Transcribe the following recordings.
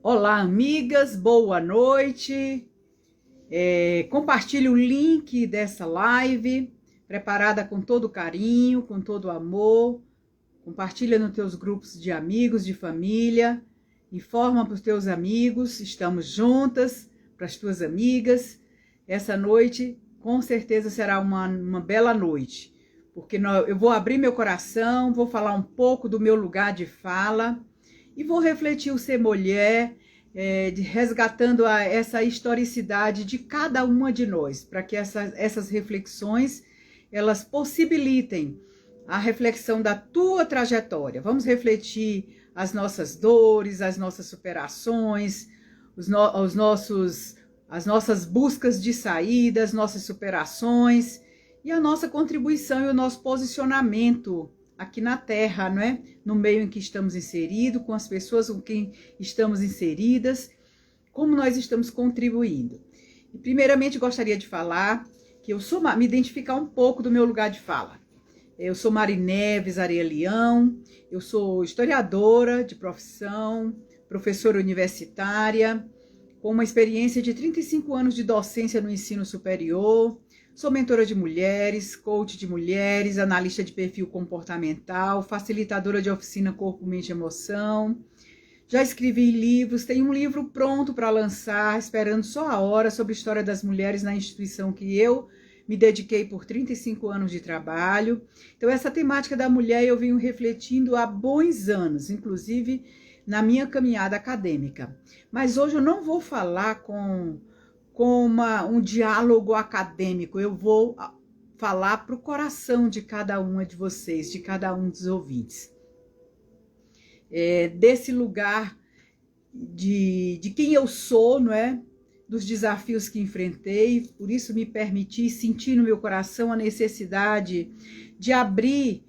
Olá, amigas, boa noite. Compartilhe o link dessa live, preparada com todo carinho, com todo amor. Compartilha nos teus grupos de amigos, de família. Informa para os teus amigos, estamos juntas, para as tuas amigas. Essa noite, com certeza, será uma bela noite, porque eu vou abrir meu coração, vou falar um pouco do meu lugar de fala, e vou refletir o ser mulher, resgatando essa historicidade de cada uma de nós, para que essas reflexões, elas possibilitem a reflexão da tua trajetória. Vamos refletir as nossas dores, as nossas superações, as nossas buscas de saída, as nossas superações e a nossa contribuição e o nosso posicionamento aqui na Terra, não é? No meio em que estamos inseridos, com as pessoas com quem estamos inseridas, como nós estamos contribuindo. E primeiramente gostaria de falar que me identificar um pouco do meu lugar de fala. Eu sou Mari Neves Areia Leão, eu sou historiadora de profissão, professora universitária, com uma experiência de 35 anos de docência no ensino superior. Sou mentora de mulheres, coach de mulheres, analista de perfil comportamental, facilitadora de oficina Corpo, Mente e Emoção. Já escrevi livros, tenho um livro pronto para lançar, esperando só a hora, sobre a história das mulheres na instituição que eu me dediquei por 35 anos de trabalho. Então, essa temática da mulher eu venho refletindo há bons anos, inclusive na minha caminhada acadêmica. Mas hoje eu não vou falar com um diálogo acadêmico, eu vou falar para o coração de cada uma de vocês, de cada um dos ouvintes. Desse lugar de quem eu sou, não é? Dos desafios que enfrentei, por isso me permiti sentir no meu coração a necessidade de abrir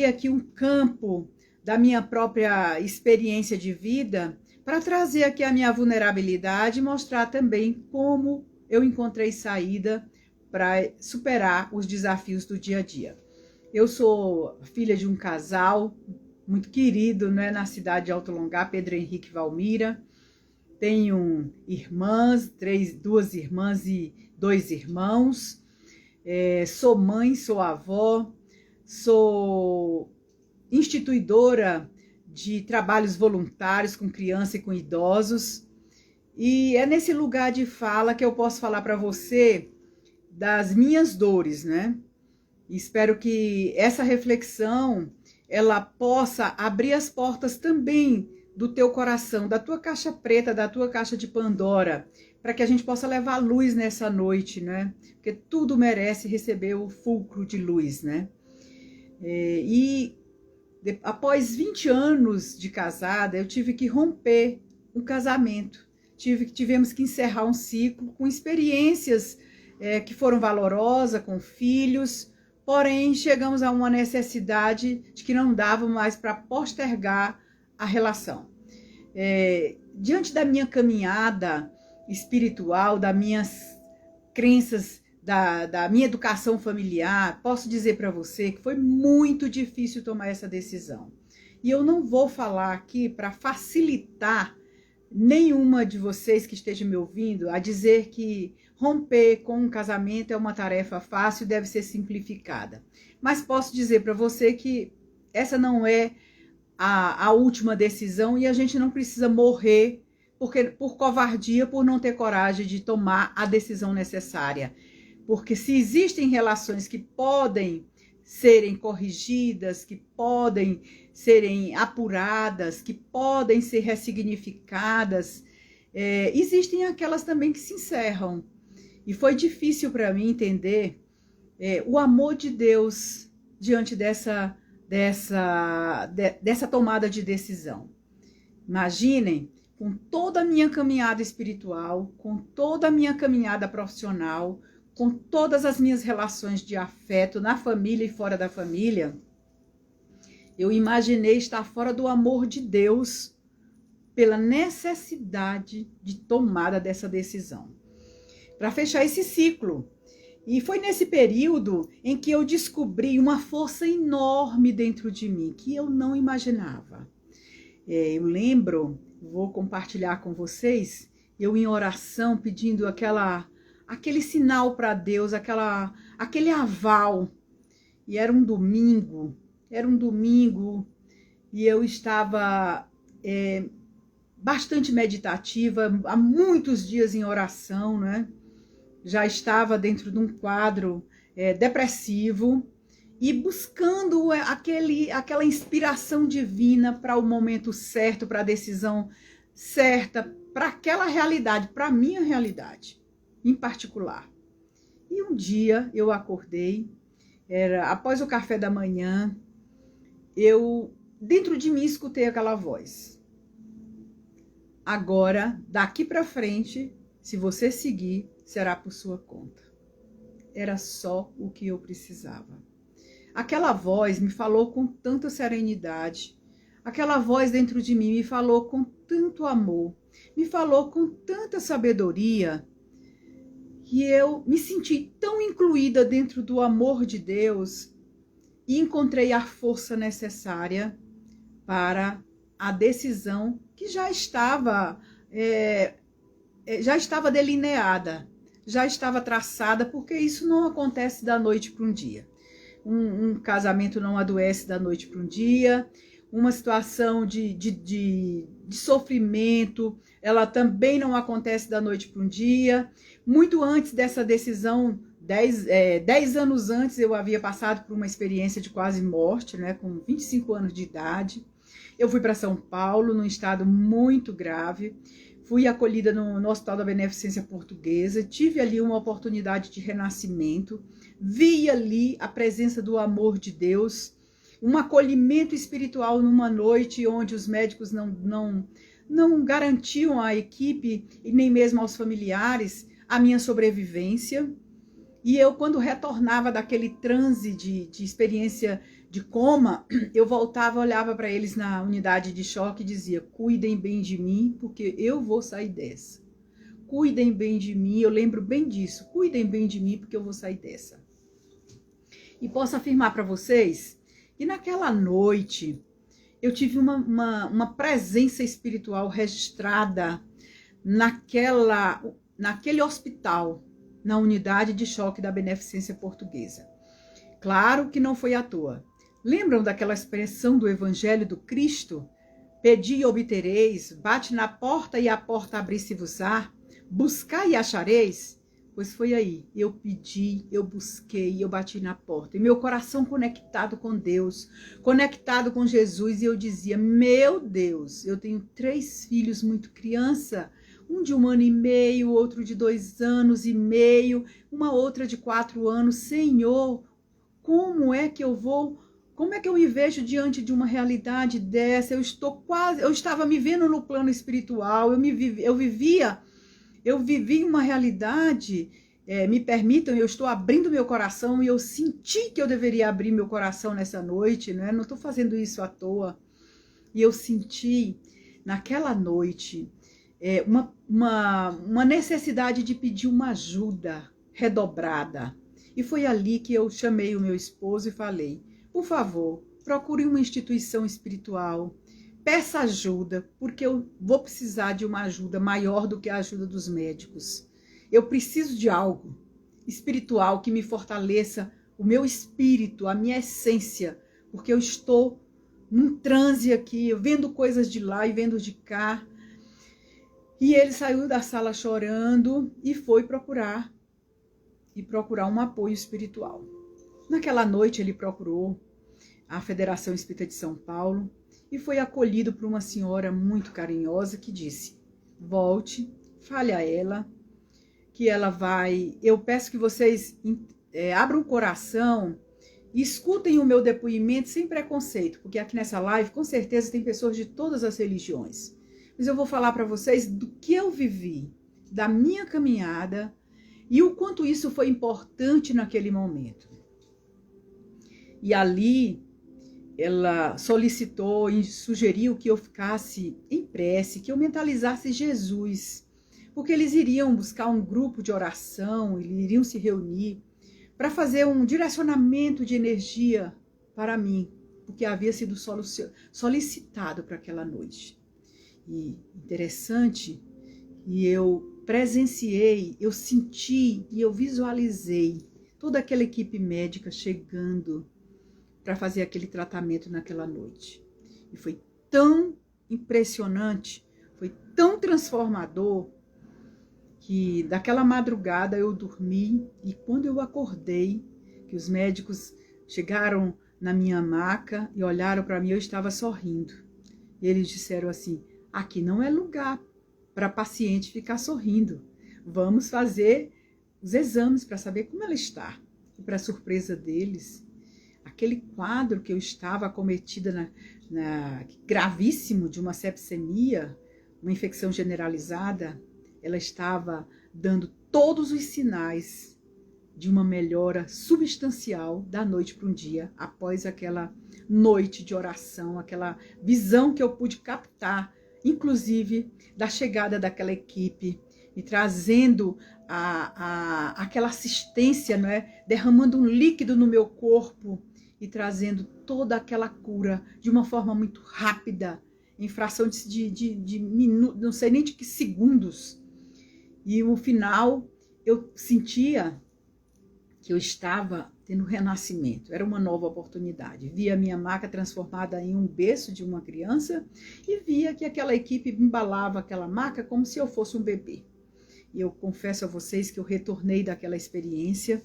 aqui um campo da minha própria experiência de vida, para trazer aqui a minha vulnerabilidade e mostrar também como eu encontrei saída para superar os desafios do dia a dia. Eu sou filha de um casal muito querido, né, na cidade de Alto Longar, Pedro Henrique e Valmira. Tenho irmãs, duas irmãs e 2 irmãos. Sou mãe, sou avó, sou instituidora de trabalhos voluntários com criança e com idosos. E é nesse lugar de fala que eu posso falar para você das minhas dores, né? E espero que essa reflexão ela possa abrir as portas também do teu coração, da tua caixa preta, da tua caixa de Pandora, para que a gente possa levar luz nessa noite, né? Porque tudo merece receber o fulcro de luz, né? Após 20 anos de casada, eu tive que romper um casamento. Tivemos que encerrar um ciclo com experiências que foram valorosas, com filhos, porém chegamos a uma necessidade de que não dava mais para postergar a relação. Diante da minha caminhada espiritual, das minhas crenças, da minha educação familiar, posso dizer para você que foi muito difícil tomar essa decisão. E eu não vou falar aqui para facilitar nenhuma de vocês que esteja me ouvindo a dizer que romper com um casamento é uma tarefa fácil e deve ser simplificada. Mas posso dizer para você que essa não é a última decisão e a gente não precisa morrer por covardia, por não ter coragem de tomar a decisão necessária. Porque se existem relações que podem serem corrigidas, que podem serem apuradas, que podem ser ressignificadas, existem aquelas também que se encerram. E foi difícil para mim entender o amor de Deus diante dessa tomada de decisão. Imaginem, com toda a minha caminhada espiritual, com toda a minha caminhada profissional, com todas as minhas relações de afeto na família e fora da família, eu imaginei estar fora do amor de Deus pela necessidade de tomada dessa decisão, para fechar esse ciclo. E foi nesse período em que eu descobri uma força enorme dentro de mim, que eu não imaginava. Eu lembro vou compartilhar com vocês, eu em oração pedindo aquele sinal para Deus, aquele aval. E era um domingo e eu estava bastante meditativa, há muitos dias em oração, né? Já estava dentro de um quadro depressivo e buscando aquela inspiração divina para o momento certo, para a decisão certa, para aquela realidade, para a minha realidade em particular. E um dia eu acordei, era após o café da manhã, eu dentro de mim escutei aquela voz. Agora, daqui para frente, se você seguir, será por sua conta. Era só o que eu precisava. Aquela voz me falou com tanta serenidade. Aquela voz dentro de mim me falou com tanto amor, me falou com tanta sabedoria, que eu me senti tão incluída dentro do amor de Deus e encontrei a força necessária para a decisão que já estava delineada, já estava traçada, porque isso não acontece da noite para um dia. Um casamento não adoece da noite para um dia, uma situação de sofrimento, ela também não acontece da noite para um dia. Muito antes dessa decisão, 10 anos antes, eu havia passado por uma experiência de quase morte, né, com 25 anos de idade. Eu fui para São Paulo, num estado muito grave, fui acolhida no Hospital da Beneficência Portuguesa, tive ali uma oportunidade de renascimento, vi ali a presença do amor de Deus, um acolhimento espiritual numa noite onde os médicos não garantiam à equipe e nem mesmo aos familiares a minha sobrevivência. E eu, quando retornava daquele transe de experiência de coma, eu voltava, olhava para eles na unidade de choque e dizia: cuidem bem de mim, porque eu vou sair dessa. Cuidem bem de mim, eu lembro bem disso. Cuidem bem de mim, porque eu vou sair dessa. E posso afirmar para vocês que naquela noite eu tive uma presença espiritual registrada naquele hospital, na unidade de choque da Beneficência Portuguesa. Claro que não foi à toa. Lembram daquela expressão do Evangelho do Cristo? Pedi e obtereis, bate na porta e a porta abrir-se-vos-á, buscai e achareis? Pois foi aí, eu pedi, eu busquei, eu bati na porta. E meu coração conectado com Deus, conectado com Jesus, e eu dizia: meu Deus, eu tenho 3 filhos muito criança, um de 1 ano e meio, outro de 2 anos e meio, uma outra de 4 anos. Senhor, como é que eu me vejo diante de uma realidade dessa? Eu estava me vendo no plano espiritual, eu vivi uma realidade, me permitam, eu estou abrindo meu coração e eu senti que eu deveria abrir meu coração nessa noite, né? Não estou fazendo isso à toa. E eu senti naquela noite uma necessidade de pedir uma ajuda redobrada. E foi ali que eu chamei o meu esposo e falei: por favor, procure uma instituição espiritual, peça ajuda, porque eu vou precisar de uma ajuda maior do que a ajuda dos médicos. Eu preciso de algo espiritual que me fortaleça o meu espírito, a minha essência, porque eu estou num transe aqui, vendo coisas de lá e vendo de cá. E ele saiu da sala chorando e foi procurar um apoio espiritual. Naquela noite ele procurou a Federação Espírita de São Paulo e foi acolhido por uma senhora muito carinhosa que disse: volte, fale a ela, que ela vai... Eu peço que vocês abram o coração e escutem o meu depoimento sem preconceito, porque aqui nessa live com certeza tem pessoas de todas as religiões. Mas eu vou falar para vocês do que eu vivi, da minha caminhada e o quanto isso foi importante naquele momento. E ali ela solicitou e sugeriu que eu ficasse em prece, que eu mentalizasse Jesus, porque eles iriam buscar um grupo de oração, eles iriam se reunir para fazer um direcionamento de energia para mim, porque havia sido solicitado para aquela noite. E interessante, e eu presenciei, eu senti e eu visualizei toda aquela equipe médica chegando para fazer aquele tratamento naquela noite. E foi tão impressionante, foi tão transformador, que daquela madrugada eu dormi e quando eu acordei, que os médicos chegaram na minha maca e olharam para mim, eu estava sorrindo. E eles disseram assim: aqui não é lugar para paciente ficar sorrindo. Vamos fazer os exames para saber como ela está. E para surpresa deles, aquele quadro que eu estava acometida gravíssimo de uma sepsemia, uma infecção generalizada, ela estava dando todos os sinais de uma melhora substancial da noite para um dia, após aquela noite de oração, aquela visão que eu pude captar, inclusive da chegada daquela equipe, e trazendo aquela assistência, não é? Derramando um líquido no meu corpo e trazendo toda aquela cura de uma forma muito rápida, em fração de minutos, não sei nem de que segundos. E no final eu sentia que eu estava tendo renascimento, era uma nova oportunidade. Via a minha maca transformada em um berço de uma criança e via que aquela equipe embalava aquela maca como se eu fosse um bebê. E eu confesso a vocês que eu retornei daquela experiência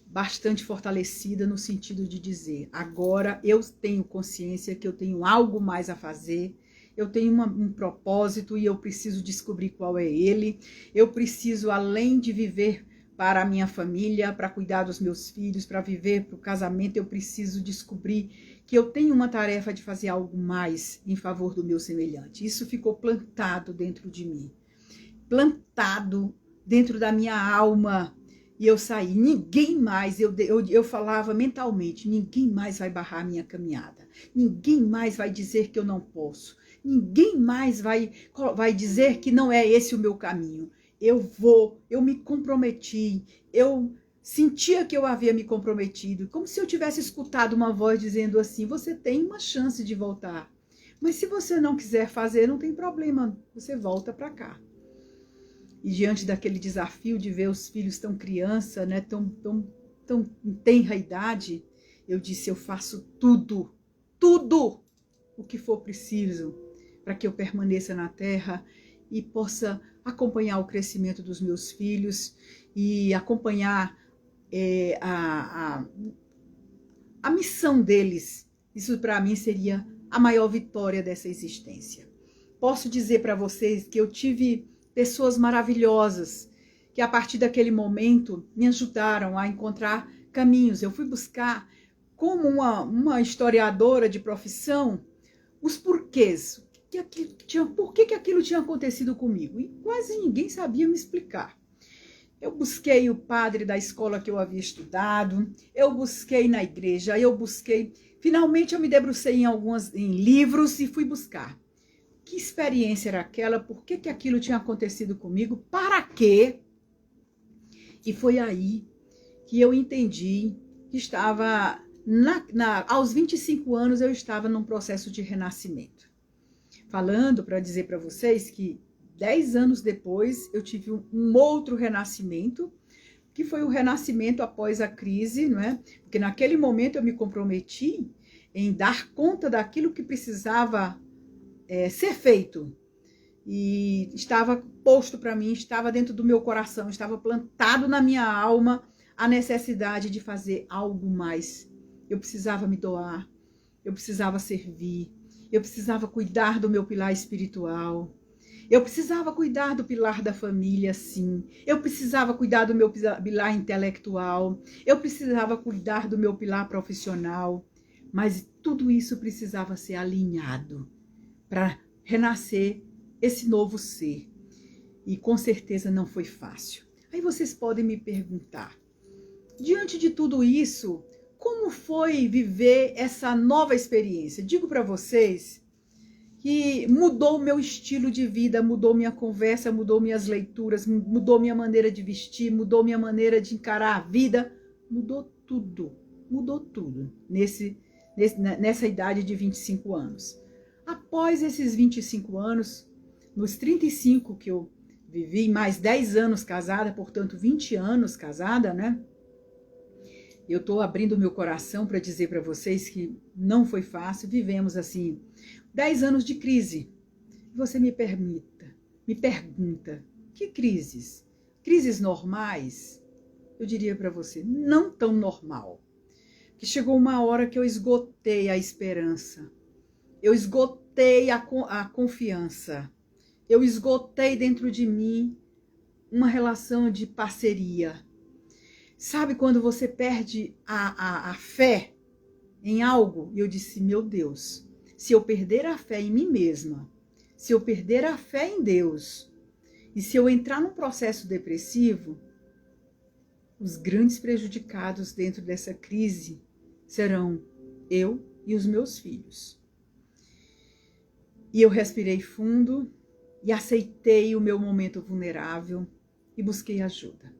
bastante fortalecida no sentido de dizer, agora eu tenho consciência que eu tenho algo mais a fazer, eu tenho um propósito e eu preciso descobrir qual é ele. Eu preciso, além de viver para a minha família, para cuidar dos meus filhos, para viver para o casamento, eu preciso descobrir que eu tenho uma tarefa de fazer algo mais em favor do meu semelhante. Isso ficou plantado dentro de mim, plantado dentro da minha alma. E eu saí, ninguém mais, eu falava mentalmente, ninguém mais vai barrar a minha caminhada, ninguém mais vai dizer que eu não posso, ninguém mais vai dizer que não é esse o meu caminho. Eu me comprometi, eu sentia que eu havia me comprometido, como se eu tivesse escutado uma voz dizendo assim, você tem uma chance de voltar, mas se você não quiser fazer, não tem problema, você volta para cá. E diante daquele desafio de ver os filhos tão criança, né, tão em tenra idade, eu disse, eu faço tudo o que for preciso para que eu permaneça na terra e possa acompanhar o crescimento dos meus filhos e acompanhar a missão deles. Isso para mim seria a maior vitória dessa existência. Posso dizer para vocês que eu tive pessoas maravilhosas que a partir daquele momento me ajudaram a encontrar caminhos. Eu fui buscar, como uma historiadora de profissão, os porquês. Por que aquilo tinha acontecido comigo? E quase ninguém sabia me explicar. Eu busquei o padre da escola que eu havia estudado, eu busquei na igreja, finalmente eu me debrucei em livros e fui buscar. Que experiência era aquela? Por que aquilo tinha acontecido comigo? Para quê? E foi aí que eu entendi que estava, aos 25 anos, eu estava num processo de renascimento. Falando para dizer para vocês que 10 anos depois eu tive um outro renascimento, que foi o renascimento após a crise, não é? Porque naquele momento eu me comprometi em dar conta daquilo que precisava ser feito. E estava posto para mim, estava dentro do meu coração, estava plantado na minha alma a necessidade de fazer algo mais. Eu precisava me doar, eu precisava servir, eu precisava cuidar do meu pilar espiritual, eu precisava cuidar do pilar da família, sim, eu precisava cuidar do meu pilar intelectual, eu precisava cuidar do meu pilar profissional, mas tudo isso precisava ser alinhado para renascer esse novo ser. E com certeza não foi fácil. Aí vocês podem me perguntar, diante de tudo isso, como foi viver essa nova experiência? Digo para vocês que mudou o meu estilo de vida, mudou minha conversa, mudou minhas leituras, mudou minha maneira de vestir, mudou minha maneira de encarar a vida, mudou tudo nessa idade de 25 anos. após esses 25 anos, nos 35 que eu vivi, mais 10 anos casada, portanto 20 anos casada, né? Eu estou abrindo meu coração para dizer para vocês que não foi fácil, vivemos assim 10 anos de crise. Você me pergunta, que crises? Crises normais? Eu diria para você, não tão normal. Que chegou uma hora que eu esgotei a esperança, eu esgotei a confiança, eu esgotei dentro de mim uma relação de parceria. Sabe quando você perde a fé em algo? E eu disse, meu Deus, se eu perder a fé em mim mesma, se eu perder a fé em Deus, e se eu entrar num processo depressivo, os grandes prejudicados dentro dessa crise serão eu e os meus filhos. E eu respirei fundo e aceitei o meu momento vulnerável e busquei ajuda.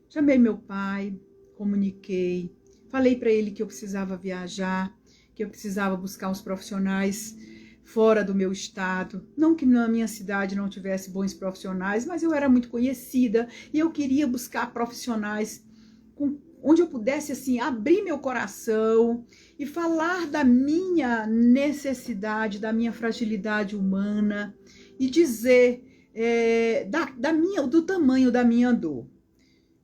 Chamei meu pai, comuniquei, falei para ele que eu precisava viajar, que eu precisava buscar uns profissionais fora do meu estado. Não que na minha cidade não tivesse bons profissionais, mas eu era muito conhecida e eu queria buscar profissionais onde eu pudesse assim abrir meu coração e falar da minha necessidade, da minha fragilidade humana e dizer do tamanho da minha dor.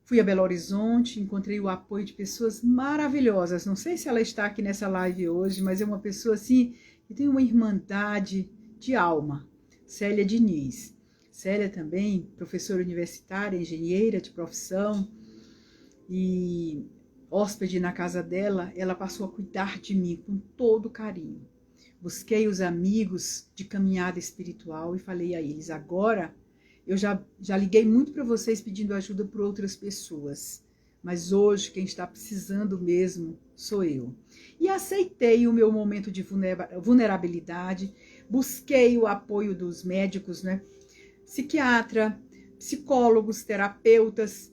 Fui a Belo Horizonte, encontrei o apoio de pessoas maravilhosas. Não sei se ela está aqui nessa live hoje, mas é uma pessoa assim que tem uma irmandade de alma. Célia Diniz. Célia também, professora universitária, engenheira de profissão, e hóspede na casa dela, ela passou a cuidar de mim com todo carinho. Busquei os amigos de caminhada espiritual e falei a eles, agora eu já liguei muito para vocês pedindo ajuda por outras pessoas, mas hoje quem está precisando mesmo sou eu. E aceitei o meu momento de vulnerabilidade, busquei o apoio dos médicos, né? Psiquiatra, psicólogos, terapeutas,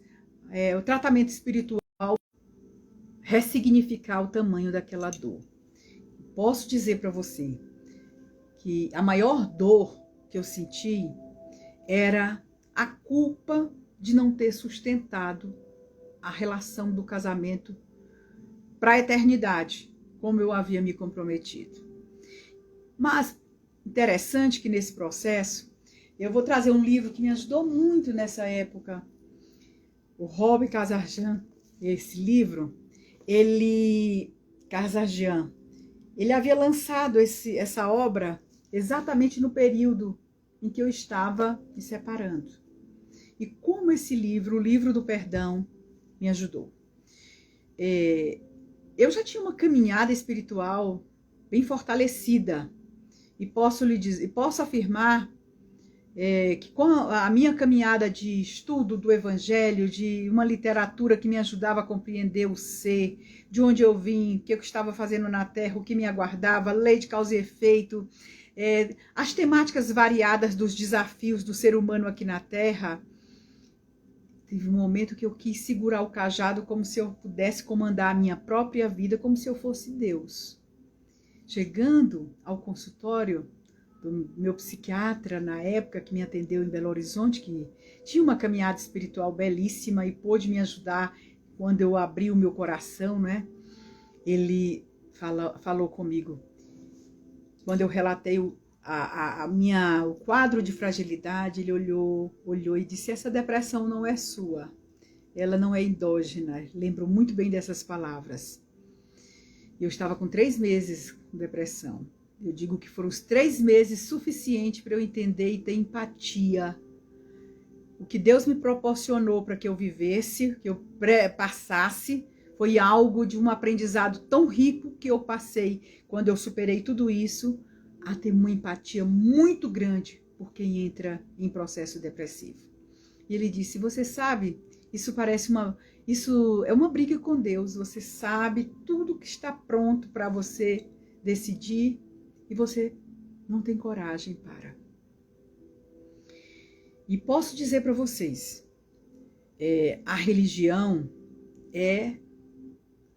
o tratamento espiritual, ressignificar o tamanho daquela dor. Posso dizer para você que a maior dor que eu senti era a culpa de não ter sustentado a relação do casamento para a eternidade, como eu havia me comprometido. Mas interessante que nesse processo, eu vou trazer um livro que me ajudou muito nessa época, o Robin Casarjian. Esse livro, Casarjian, ele havia lançado essa obra exatamente no período em que eu estava me separando. E como esse livro, o livro do perdão, me ajudou. Eu já tinha uma caminhada espiritual bem fortalecida e posso afirmar que com a minha caminhada de estudo do Evangelho, de uma literatura que me ajudava a compreender o ser, de onde eu vim, o que eu estava fazendo na Terra, o que me aguardava, lei de causa e efeito, as temáticas variadas dos desafios do ser humano aqui na Terra, teve um momento que eu quis segurar o cajado como se eu pudesse comandar a minha própria vida, como se eu fosse Deus. Chegando ao consultório do meu psiquiatra, na época que me atendeu em Belo Horizonte, que tinha uma caminhada espiritual belíssima e pôde me ajudar quando eu abri o meu coração, né? Ele falou comigo. Quando eu relatei o quadro de fragilidade, ele olhou e disse, essa depressão não é sua, ela não é endógena. Lembro muito bem dessas palavras. Eu estava com 3 meses com depressão. Eu digo que foram os 3 meses suficientes para eu entender e ter empatia. O que Deus me proporcionou para que eu vivesse, que eu passasse, foi algo de um aprendizado tão rico que eu passei, quando eu superei tudo isso, a ter uma empatia muito grande por quem entra em processo depressivo. E ele disse, você sabe, isso é uma briga com Deus, você sabe tudo que está pronto para você decidir e você não tem coragem para. E posso dizer para vocês, a religião é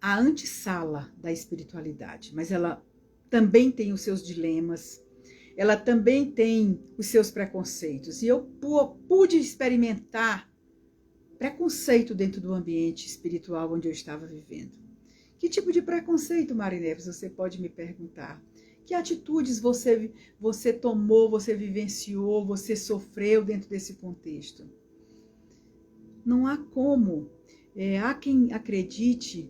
a antessala da espiritualidade, mas ela também tem os seus dilemas, ela também tem os seus preconceitos. E eu pude experimentar preconceito dentro do ambiente espiritual onde eu estava vivendo. Que tipo de preconceito, Marineves, você pode me perguntar? Que atitudes você tomou, você vivenciou, você sofreu dentro desse contexto? Não há como. Há quem acredite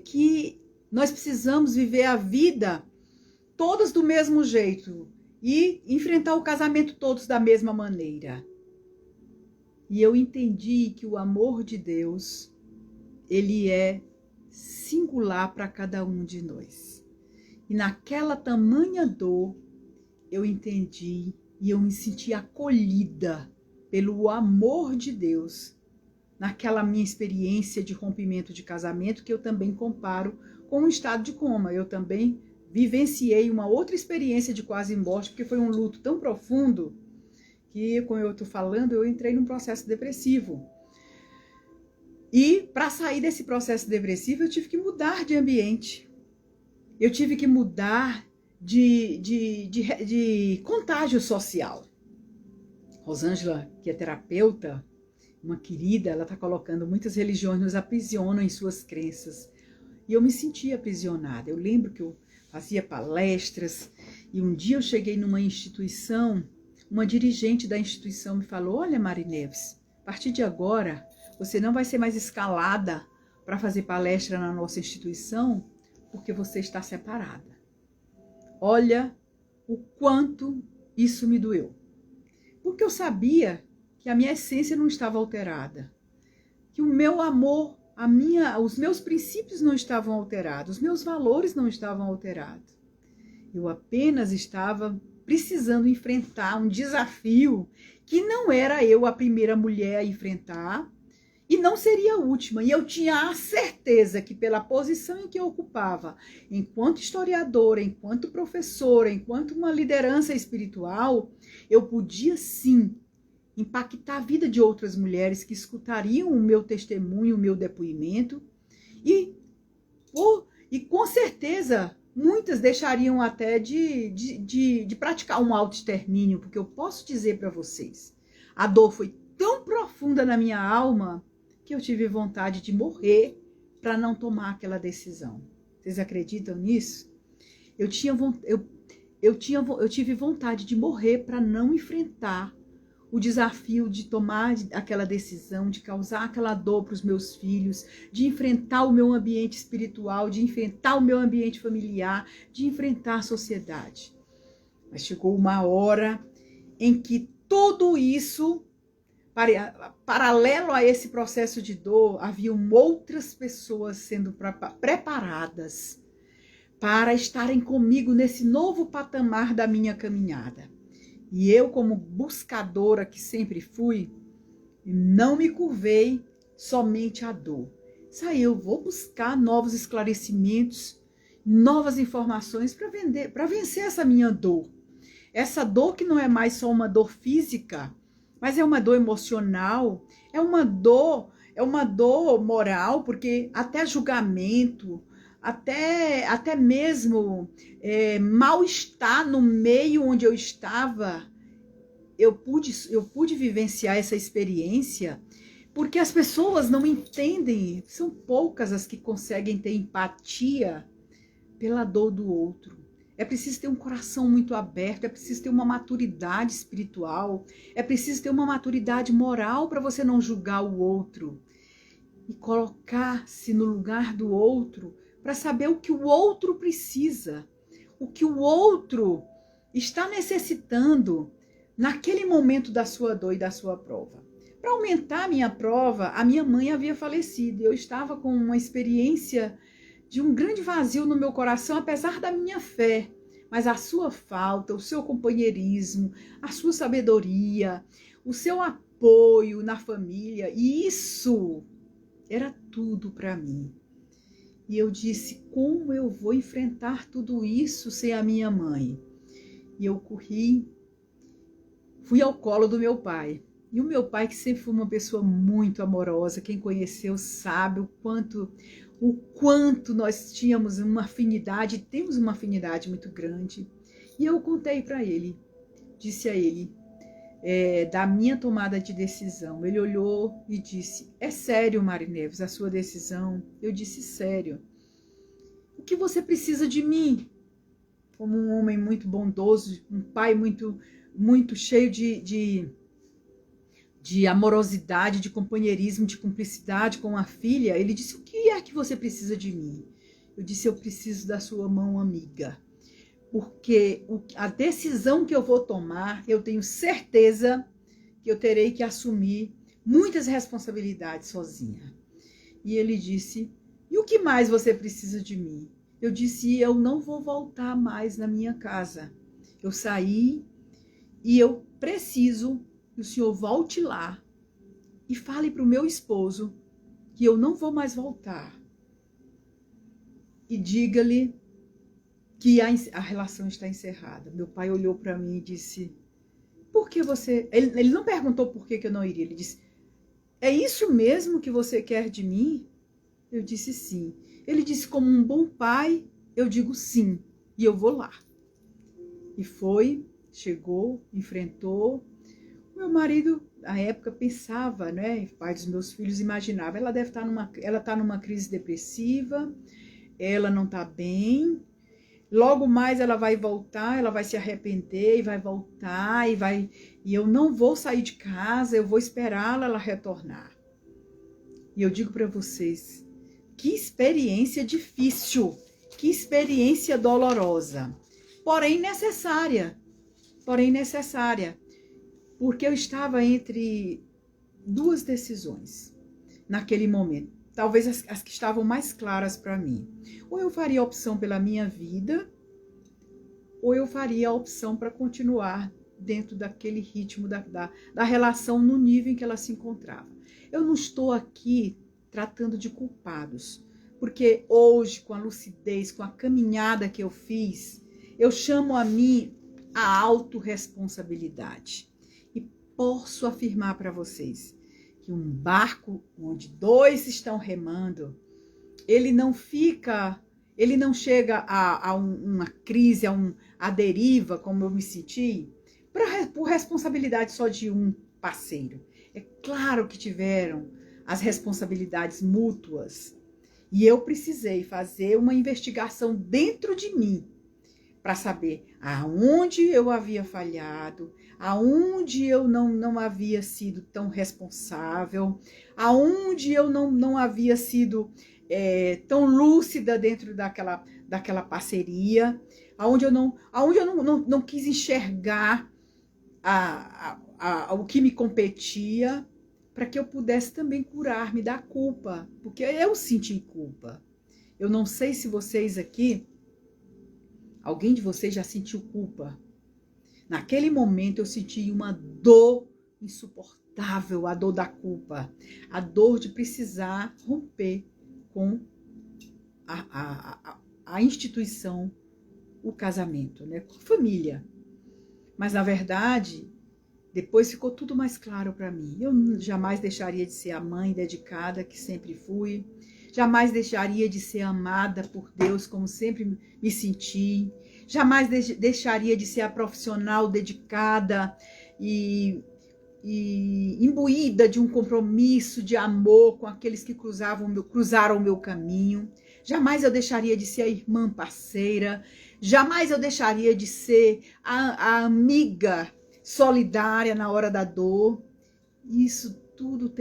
que nós precisamos viver a vida todos do mesmo jeito e enfrentar o casamento todos da mesma maneira. E eu entendi que o amor de Deus, ele é singular para cada um de nós. E naquela tamanha dor, eu entendi e eu me senti acolhida pelo amor de Deus, naquela minha experiência de rompimento de casamento, que eu também comparo com um estado de coma. Eu também vivenciei uma outra experiência de quase morte, porque foi um luto tão profundo que, como eu estou falando, eu entrei num processo depressivo. E para sair desse processo depressivo, eu tive que mudar de ambiente. Eu tive que mudar de contágio social. Rosângela, que é terapeuta, uma querida, ela está colocando muitas religiões nos aprisionam em suas crenças. E eu me sentia aprisionada. Eu lembro que eu fazia palestras e um dia eu cheguei numa instituição, uma dirigente da instituição me falou: olha, Marineves, a partir de agora você não vai ser mais escalada para fazer palestra na nossa instituição porque você está separada. Olha o quanto isso me doeu. Porque eu sabia que a minha essência não estava alterada, que o meu amor, os meus princípios não estavam alterados, os meus valores não estavam alterados. Eu apenas estava precisando enfrentar um desafio que não era eu a primeira mulher a enfrentar e não seria a última. E eu tinha a certeza que pela posição em que eu ocupava, enquanto historiadora, enquanto professora, enquanto uma liderança espiritual, eu podia sim impactar a vida de outras mulheres que escutariam o meu testemunho, o meu depoimento e com certeza muitas deixariam até de praticar um autoextermínio, porque eu posso dizer para vocês, a dor foi tão profunda na minha alma que eu tive vontade de morrer para não tomar aquela decisão. Vocês acreditam nisso? Eu tive vontade de morrer para não enfrentar o desafio de tomar aquela decisão, de causar aquela dor para os meus filhos, de enfrentar o meu ambiente espiritual, de enfrentar o meu ambiente familiar, de enfrentar a sociedade. Mas chegou uma hora em que tudo isso, paralelo a esse processo de dor, haviam outras pessoas sendo preparadas para estarem comigo nesse novo patamar da minha caminhada. E eu, como buscadora que sempre fui, não me curvei somente à dor. Eu vou buscar novos esclarecimentos, novas informações para vencer essa minha dor. Essa dor que não é mais só uma dor física, mas é uma dor emocional, é uma dor moral, porque até julgamento, até mesmo mal-estar no meio onde eu estava, eu pude vivenciar essa experiência, porque as pessoas não entendem, são poucas as que conseguem ter empatia pela dor do outro. É preciso ter um coração muito aberto, é preciso ter uma maturidade espiritual, é preciso ter uma maturidade moral para você não julgar o outro e colocar-se no lugar do outro para saber o que o outro precisa, o que o outro está necessitando naquele momento da sua dor e da sua prova. Para aumentar a minha prova, a minha mãe havia falecido. Eu estava com uma experiência de um grande vazio no meu coração, apesar da minha fé. Mas a sua falta, o seu companheirismo, a sua sabedoria, o seu apoio na família, e isso era tudo para mim. E eu disse, como eu vou enfrentar tudo isso sem a minha mãe? E eu fui ao colo do meu pai. E o meu pai, que sempre foi uma pessoa muito amorosa, quem conheceu sabe o quanto nós tínhamos uma afinidade, temos uma afinidade muito grande. E eu contei para ele, disse a ele, da minha tomada de decisão. Ele olhou e disse, é sério, Mari Neves, a sua decisão? Eu disse, sério. O que você precisa de mim? Como um homem muito bondoso, um pai muito cheio de amorosidade, de companheirismo, de cumplicidade com a filha, ele disse, o que é que você precisa de mim? Eu disse, eu preciso da sua mão amiga, porque a decisão que eu vou tomar, eu tenho certeza que eu terei que assumir muitas responsabilidades sozinha. E ele disse, e o que mais você precisa de mim? Eu disse, eu não vou voltar mais na minha casa. Eu saí e eu preciso que o senhor volte lá e fale para o meu esposo que eu não vou mais voltar. E diga-lhe que a relação está encerrada. Meu pai olhou para mim e disse, por que você... Ele não perguntou por que eu não iria, ele disse, é isso mesmo que você quer de mim? Eu disse sim. Ele disse, como um bom pai, eu digo sim, e eu vou lá. E foi, chegou, enfrentou. Meu marido, na época, pensava, né, pai dos meus filhos, imaginava, ela deve estar numa crise depressiva, ela não está bem, logo mais ela vai voltar, ela vai se arrepender e vai voltar, e eu não vou sair de casa, eu vou esperá-la ela retornar. E eu digo para vocês, que experiência difícil, que experiência dolorosa, porém necessária, porque eu estava entre duas decisões naquele momento, talvez as que estavam mais claras para mim. Ou eu faria a opção pela minha vida, ou eu faria a opção para continuar dentro daquele ritmo da relação no nível em que ela se encontrava. Eu não estou aqui tratando de culpados, porque hoje, com a lucidez, com a caminhada que eu fiz, eu chamo a mim a autorresponsabilidade. E posso afirmar para vocês que um barco onde dois estão remando, ele não chega a uma crise, a deriva, como eu me senti, por responsabilidade só de um parceiro. É claro que tiveram as responsabilidades mútuas, e eu precisei fazer uma investigação dentro de mim para saber aonde eu havia falhado, aonde eu não havia sido tão responsável, aonde eu não havia sido tão lúcida dentro daquela parceria, aonde eu não quis enxergar o que me competia, para que eu pudesse também curar-me da culpa, porque eu senti culpa. Eu não sei se vocês aqui, alguém de vocês já sentiu culpa. Naquele momento eu senti uma dor insuportável, a dor da culpa, a dor de precisar romper com a instituição, o casamento, né? Com a família. Mas na verdade, depois ficou tudo mais claro para mim. Eu jamais deixaria de ser a mãe dedicada que sempre fui. Jamais deixaria de ser amada por Deus como sempre me senti. Jamais deixaria de ser a profissional dedicada e imbuída de um compromisso de amor com aqueles que cruzaram o meu caminho. Jamais eu deixaria de ser a irmã parceira. Jamais eu deixaria de ser a amiga solidária na hora da dor. Isso tudo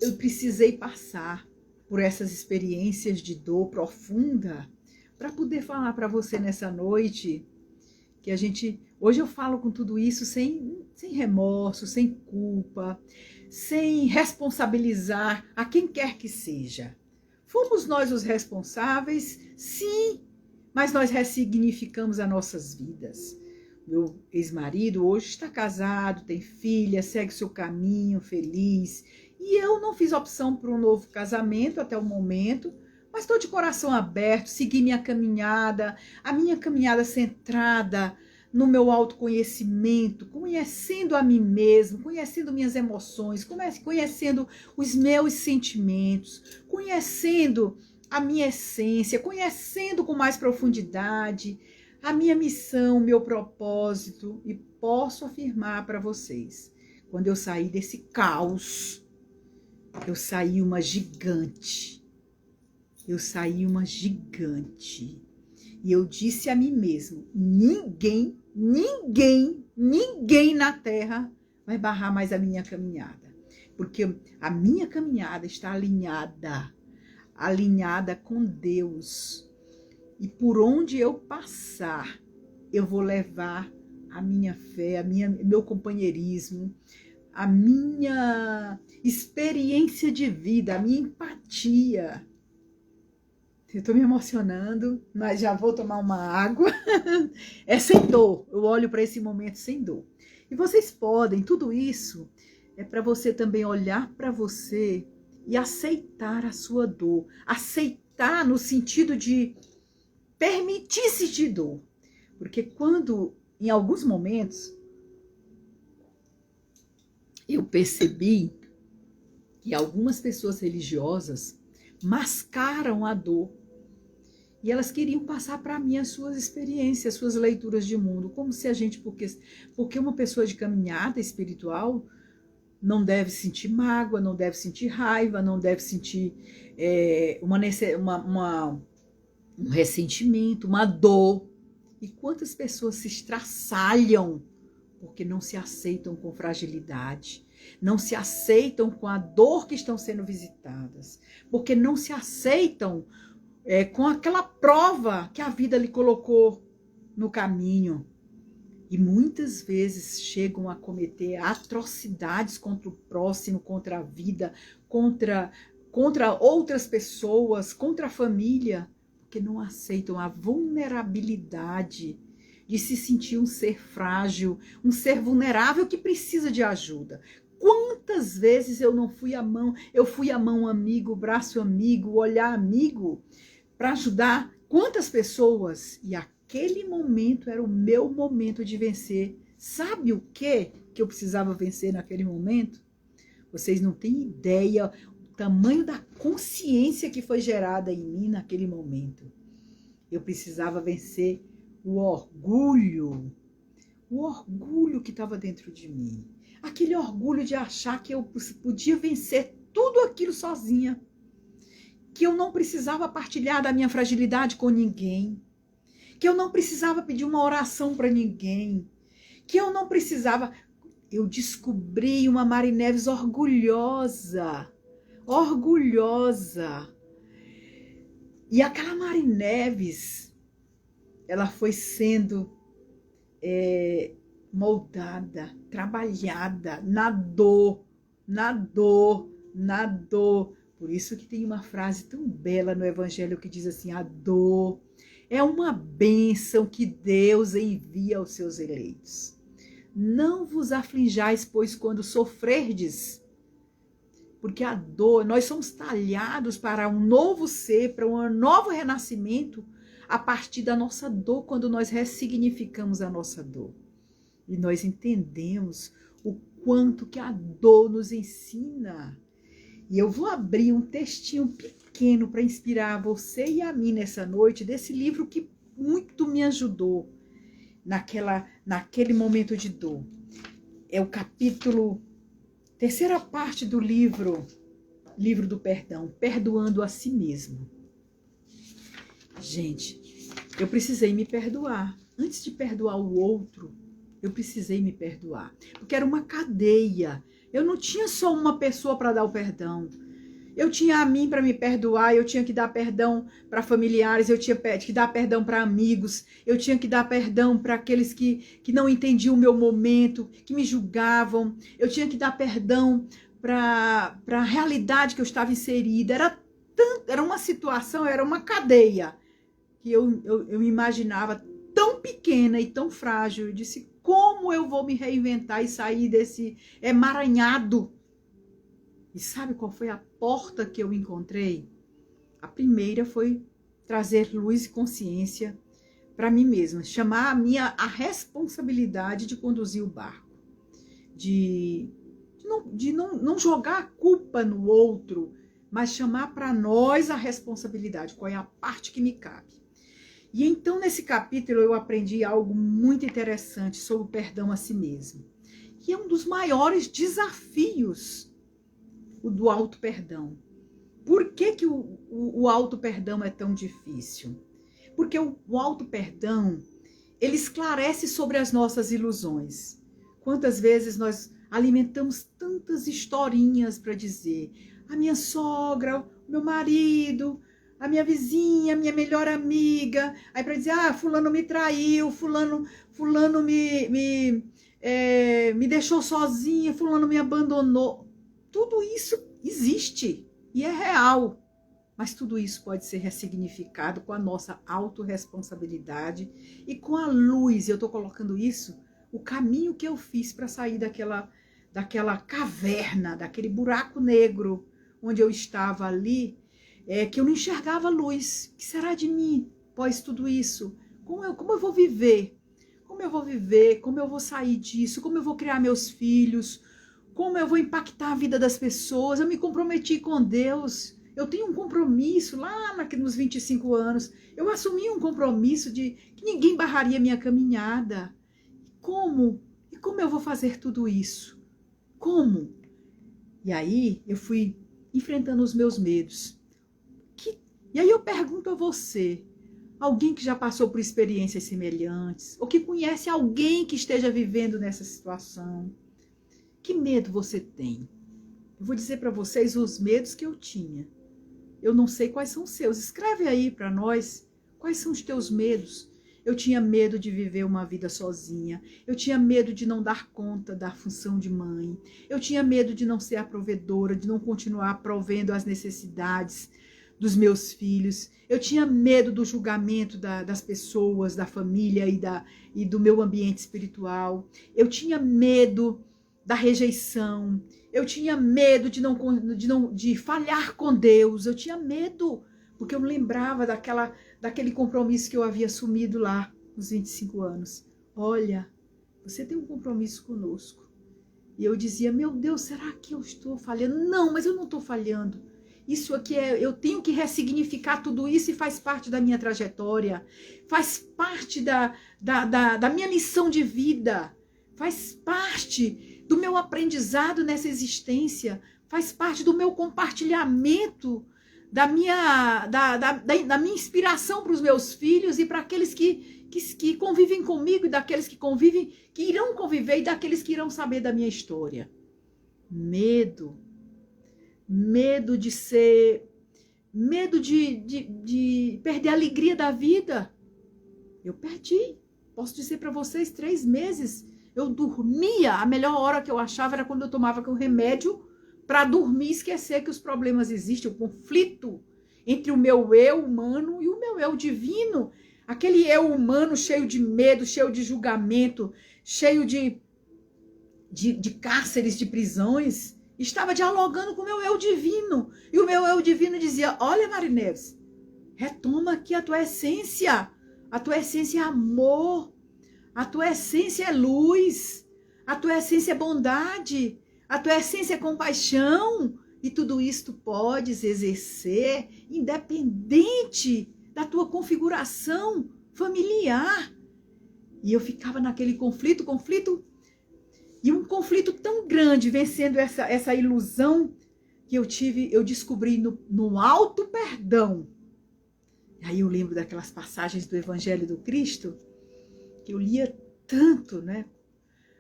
eu precisei passar por essas experiências de dor profunda para poder falar para você nessa noite que hoje eu falo com tudo isso sem remorso, sem culpa, sem responsabilizar a quem quer que seja. Fomos nós os responsáveis, sim, mas nós ressignificamos as nossas vidas. Meu ex-marido hoje está casado, tem filha, segue seu caminho feliz. E eu não fiz opção por um novo casamento até o momento, mas estou de coração aberto, segui minha caminhada, a minha caminhada centrada no meu autoconhecimento, conhecendo a mim mesmo, conhecendo minhas emoções, conhecendo os meus sentimentos, conhecendo a minha essência, conhecendo com mais profundidade a minha missão, o meu propósito, e posso afirmar para vocês, quando eu saí desse caos, eu saí uma gigante. Eu saí uma gigante. E eu disse a mim mesmo, ninguém na Terra vai barrar mais a minha caminhada. Porque a minha caminhada está alinhada com Deus. E por onde eu passar, eu vou levar a minha fé, meu companheirismo, a minha experiência de vida, a minha empatia. Eu estou me emocionando, mas já vou tomar uma água. É sem dor, eu olho para esse momento sem dor. E vocês podem, tudo isso é para você também olhar para você e aceitar a sua dor. Aceitar no sentido de permitir sentir dor. Porque quando, em alguns momentos, eu percebi que algumas pessoas religiosas mascaram a dor. E elas queriam passar para mim as suas experiências, as suas leituras de mundo. Como se a gente, porque uma pessoa de caminhada espiritual não deve sentir mágoa, não deve sentir raiva, não deve sentir um ressentimento, uma dor. E quantas pessoas se estraçalham porque não se aceitam com fragilidade, não se aceitam com a dor que estão sendo visitadas, porque não se aceitam com aquela prova que a vida lhe colocou no caminho. E muitas vezes chegam a cometer atrocidades contra o próximo, contra a vida, contra outras pessoas, contra a família, porque não aceitam a vulnerabilidade de se sentir um ser frágil, um ser vulnerável que precisa de ajuda. Quantas vezes eu fui a mão amigo, braço amigo, olhar amigo, para ajudar quantas pessoas? E aquele momento era o meu momento de vencer. Sabe o que eu precisava vencer naquele momento? Vocês não têm ideia o tamanho da consciência que foi gerada em mim naquele momento. Eu precisava vencer o orgulho que estava dentro de mim. Aquele orgulho de achar que eu podia vencer tudo aquilo sozinha. Que eu não precisava partilhar da minha fragilidade com ninguém, que eu não precisava pedir uma oração para ninguém, que eu não precisava... Eu descobri uma Mari Neves orgulhosa. E aquela Mari Neves, ela foi sendo moldada, trabalhada na dor. Por isso que tem uma frase tão bela no Evangelho que diz assim, a dor é uma bênção que Deus envia aos seus eleitos. Não vos aflijais, pois, quando sofrerdes, porque a dor, nós somos talhados para um novo ser, para um novo renascimento, a partir da nossa dor, quando nós ressignificamos a nossa dor. E nós entendemos o quanto que a dor nos ensina. E eu vou abrir um textinho pequeno para inspirar você e a mim nessa noite, desse livro que muito me ajudou naquele momento de dor. É o capítulo, terceira parte do livro do perdão, perdoando a si mesmo. Gente, eu precisei me perdoar. Antes de perdoar o outro, eu precisei me perdoar. Porque era uma cadeia. Eu não tinha só uma pessoa para dar o perdão. Eu tinha a mim para me perdoar, eu tinha que dar perdão para familiares, eu tinha que dar perdão para amigos, eu tinha que dar perdão para aqueles que não entendiam o meu momento, que me julgavam, eu tinha que dar perdão para a realidade que eu estava inserida. Era uma situação, era uma cadeia que eu me imaginava tão pequena e tão frágil. Eu disse, como eu vou me reinventar e sair desse emaranhado? E sabe qual foi a porta que eu encontrei? A primeira foi trazer luz e consciência para mim mesma, chamar a responsabilidade de conduzir o barco, de não jogar a culpa no outro, mas chamar para nós a responsabilidade, qual é a parte que me cabe. E então, nesse capítulo, eu aprendi algo muito interessante sobre o perdão a si mesmo, que é um dos maiores desafios, o do auto-perdão. Por que que o auto-perdão é tão difícil? Porque o auto-perdão, ele esclarece sobre as nossas ilusões. Quantas vezes nós alimentamos tantas historinhas para dizer: a minha sogra, o meu marido, a minha vizinha, a minha melhor amiga, aí para dizer: fulano me traiu, fulano me deixou sozinha, fulano me abandonou. Tudo isso existe e é real, mas tudo isso pode ser ressignificado com a nossa autorresponsabilidade e com a luz. Eu estou colocando isso, o caminho que eu fiz para sair daquela caverna, daquele buraco negro onde eu estava ali, que eu não enxergava luz. O que será de mim após tudo isso? Como eu vou viver? Como eu vou viver? Como eu vou sair disso? Como eu vou criar meus filhos? Como eu vou impactar a vida das pessoas? Eu me comprometi com Deus. Eu tenho um compromisso lá nos 25 anos. Eu assumi um compromisso de que ninguém barraria minha caminhada. Como? E como eu vou fazer tudo isso? Como? E aí eu fui enfrentando os meus medos. E aí eu pergunto a você, alguém que já passou por experiências semelhantes, ou que conhece alguém que esteja vivendo nessa situação, que medo você tem? Eu vou dizer para vocês os medos que eu tinha. Eu não sei quais são os seus. Escreve aí para nós quais são os teus medos. Eu tinha medo de viver uma vida sozinha. Eu tinha medo de não dar conta da função de mãe. Eu tinha medo de não ser a provedora, de não continuar provendo as necessidades dos meus filhos. Eu tinha medo do julgamento das pessoas, da família e do meu ambiente espiritual. Eu tinha medo da rejeição. Eu tinha medo de falhar com Deus. Eu tinha medo, porque eu não lembrava daquele compromisso que eu havia assumido lá nos 25 anos. Olha, você tem um compromisso conosco. E eu dizia: meu Deus, será que eu estou falhando? Não, mas eu não estou falhando. Isso aqui eu tenho que ressignificar tudo isso e faz parte da minha trajetória. Faz parte da minha lição de vida. Faz parte do meu aprendizado nessa existência. Faz parte do meu compartilhamento da minha inspiração para os meus filhos e para aqueles que convivem comigo e daqueles que irão conviver e daqueles que irão saber da minha história. Medo de perder a alegria da vida. Eu perdi. Posso dizer para vocês, 3 meses eu dormia. A melhor hora que eu achava era quando eu tomava o remédio para dormir e esquecer que os problemas existem, o conflito entre o meu eu humano e o meu eu divino. Aquele eu humano cheio de medo, cheio de julgamento, cheio de cárceres, de prisões, estava dialogando com o meu eu divino. E o meu eu divino dizia: olha, Marineves, retoma aqui a tua essência. A tua essência é amor. A tua essência é luz. A tua essência é bondade. A tua essência é compaixão. E tudo isso tu podes exercer independente da tua configuração familiar. E eu ficava naquele conflito, e um conflito tão grande, vencendo essa ilusão que eu descobri no auto-perdão. Aí eu lembro daquelas passagens do Evangelho do Cristo, que eu lia tanto, né?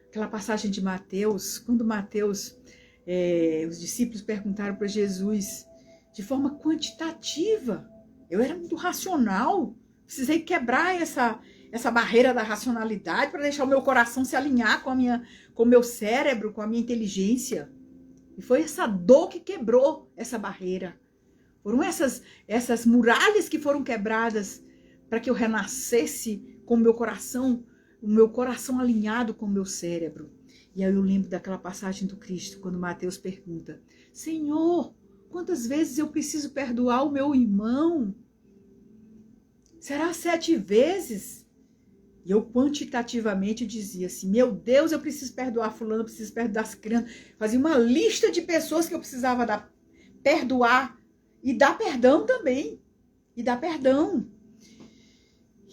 Aquela passagem de Mateus, quando Mateus, os discípulos perguntaram para Jesus de forma quantitativa. Eu era muito racional, precisei quebrar essa barreira da racionalidade para deixar o meu coração se alinhar com o meu cérebro, com a minha inteligência. E foi essa dor que quebrou essa barreira. Foram essas muralhas que foram quebradas para que eu renascesse com o meu coração alinhado com o meu cérebro. E aí eu lembro daquela passagem do Cristo, quando Mateus pergunta: Senhor, quantas vezes eu preciso perdoar o meu irmão? Será 7 vezes? E eu quantitativamente dizia assim: meu Deus, eu preciso perdoar fulano, eu preciso perdoar as crianças. Fazia uma lista de pessoas que eu precisava perdoar e dar perdão também. E dar perdão.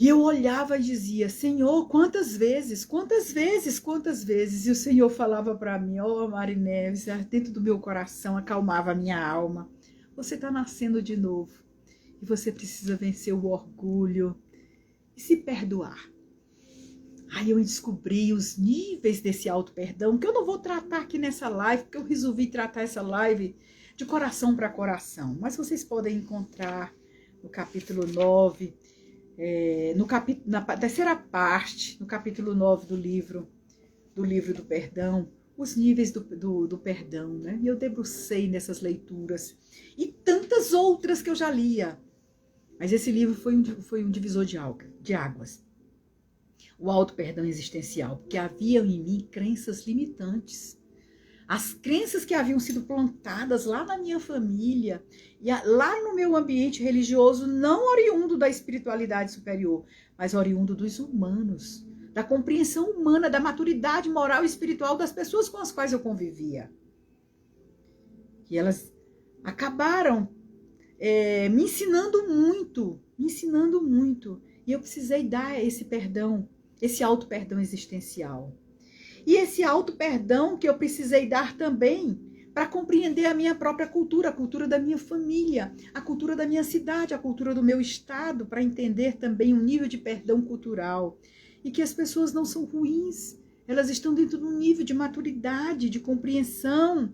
E eu olhava e dizia, Senhor, quantas vezes, quantas vezes, quantas vezes? E o Senhor falava para mim, ó, Mari Neves, dentro do meu coração, acalmava a minha alma. Você está nascendo de novo. E você precisa vencer o orgulho e se perdoar. Aí eu descobri os níveis desse auto-perdão, que eu não vou tratar aqui nessa live, porque eu resolvi tratar essa live de coração para coração. Mas vocês podem encontrar no capítulo 9, na terceira parte, no capítulo 9 do livro do perdão, os níveis do perdão, né? E eu debrucei nessas leituras. E tantas outras que eu já lia. Mas esse livro foi um divisor de águas. O auto-perdão existencial, porque havia em mim crenças limitantes. As crenças que haviam sido plantadas lá na minha família, e lá no meu ambiente religioso, não oriundo da espiritualidade superior, mas oriundo dos humanos, da compreensão humana, da maturidade moral e espiritual das pessoas com as quais eu convivia. E elas acabaram me ensinando muito, E eu precisei dar esse perdão, esse auto-perdão existencial. E esse auto-perdão que eu precisei dar também para compreender a minha própria cultura, a cultura da minha família, a cultura da minha cidade, a cultura do meu estado, para entender também um nível de perdão cultural. E que as pessoas não são ruins, elas estão dentro de um nível de maturidade, de compreensão,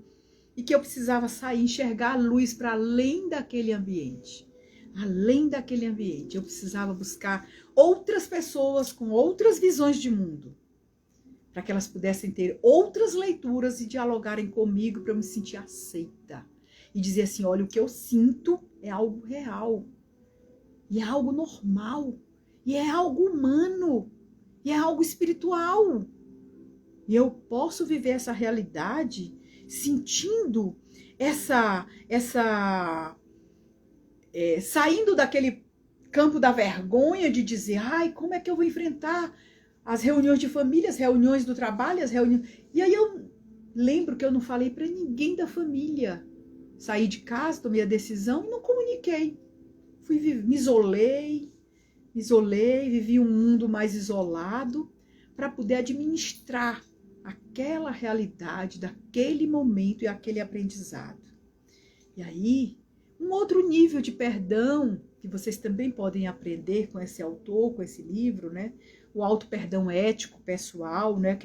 e que eu precisava sair, enxergar a luz para além daquele ambiente. Além daquele ambiente, eu precisava buscar outras pessoas com outras visões de mundo, para que elas pudessem ter outras leituras e dialogarem comigo para eu me sentir aceita. E dizer assim, olha, o que eu sinto é algo real, e é algo normal, e é algo humano, e é algo espiritual. E eu posso viver essa realidade sentindo saindo daquele campo da vergonha de dizer, ai, como é que eu vou enfrentar as reuniões de família, as reuniões do trabalho, as reuniões... E aí eu lembro que eu não falei para ninguém da família. Saí de casa, tomei a decisão e não comuniquei. Me isolei, vivi um mundo mais isolado para poder administrar aquela realidade daquele momento e aquele aprendizado. E aí, um outro nível de perdão que vocês também podem aprender com esse autor, com esse livro, né? O auto-perdão ético, pessoal, né?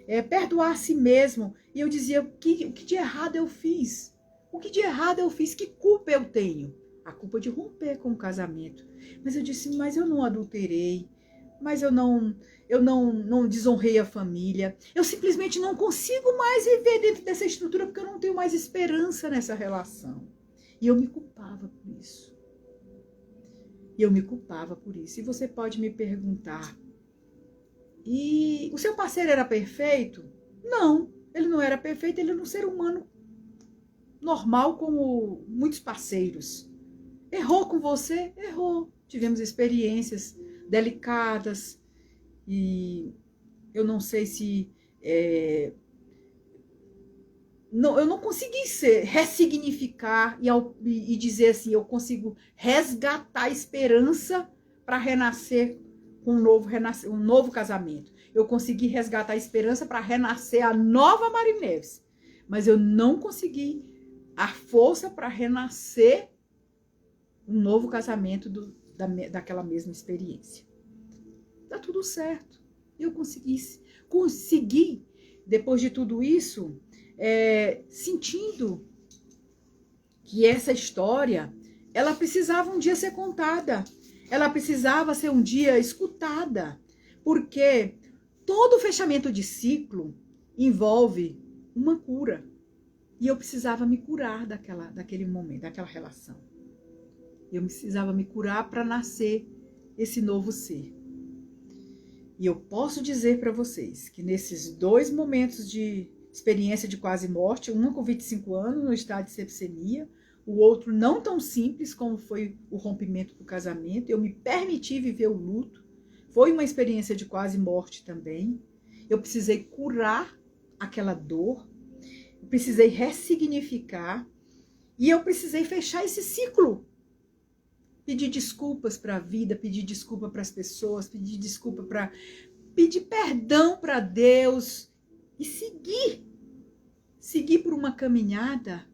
É perdoar a si mesmo. E eu dizia, o que de errado eu fiz? O que de errado eu fiz? Que culpa eu tenho? A culpa de romper com o casamento. Mas eu disse, mas eu não adulterei, mas eu não desonrei a família. Eu simplesmente não consigo mais viver dentro dessa estrutura porque eu não tenho mais esperança nessa relação. E eu me culpava por isso. E você pode me perguntar, e o seu parceiro era perfeito? Não, ele não era perfeito, ele era um ser humano normal como muitos parceiros. Errou com você? Errou. Tivemos experiências delicadas e eu não sei se... eu não consegui ressignificar e dizer assim, eu consigo resgatar a esperança para renascer com um novo casamento. Eu consegui resgatar a esperança para renascer a nova Mari Neves. Mas eu não consegui a força para renascer um novo casamento daquela mesma experiência. Tá tudo certo. Eu consegui, depois de tudo isso, sentindo que essa história, ela precisava um dia ser contada. Ela precisava ser um dia escutada. Porque todo fechamento de ciclo envolve uma cura. E eu precisava me curar daquele momento, daquela relação. Eu precisava me curar para nascer esse novo ser. E eu posso dizer para vocês que nesses 2 momentos de experiência de quase morte, um com 25 anos no estado de sepsemia, o outro não tão simples como foi o rompimento do casamento, eu me permiti viver o luto, foi uma experiência de quase morte também. Eu precisei curar aquela dor, eu precisei ressignificar e eu precisei fechar esse ciclo. Pedir desculpas para a vida, pedir desculpa para as pessoas, pedir perdão para Deus e seguir por uma caminhada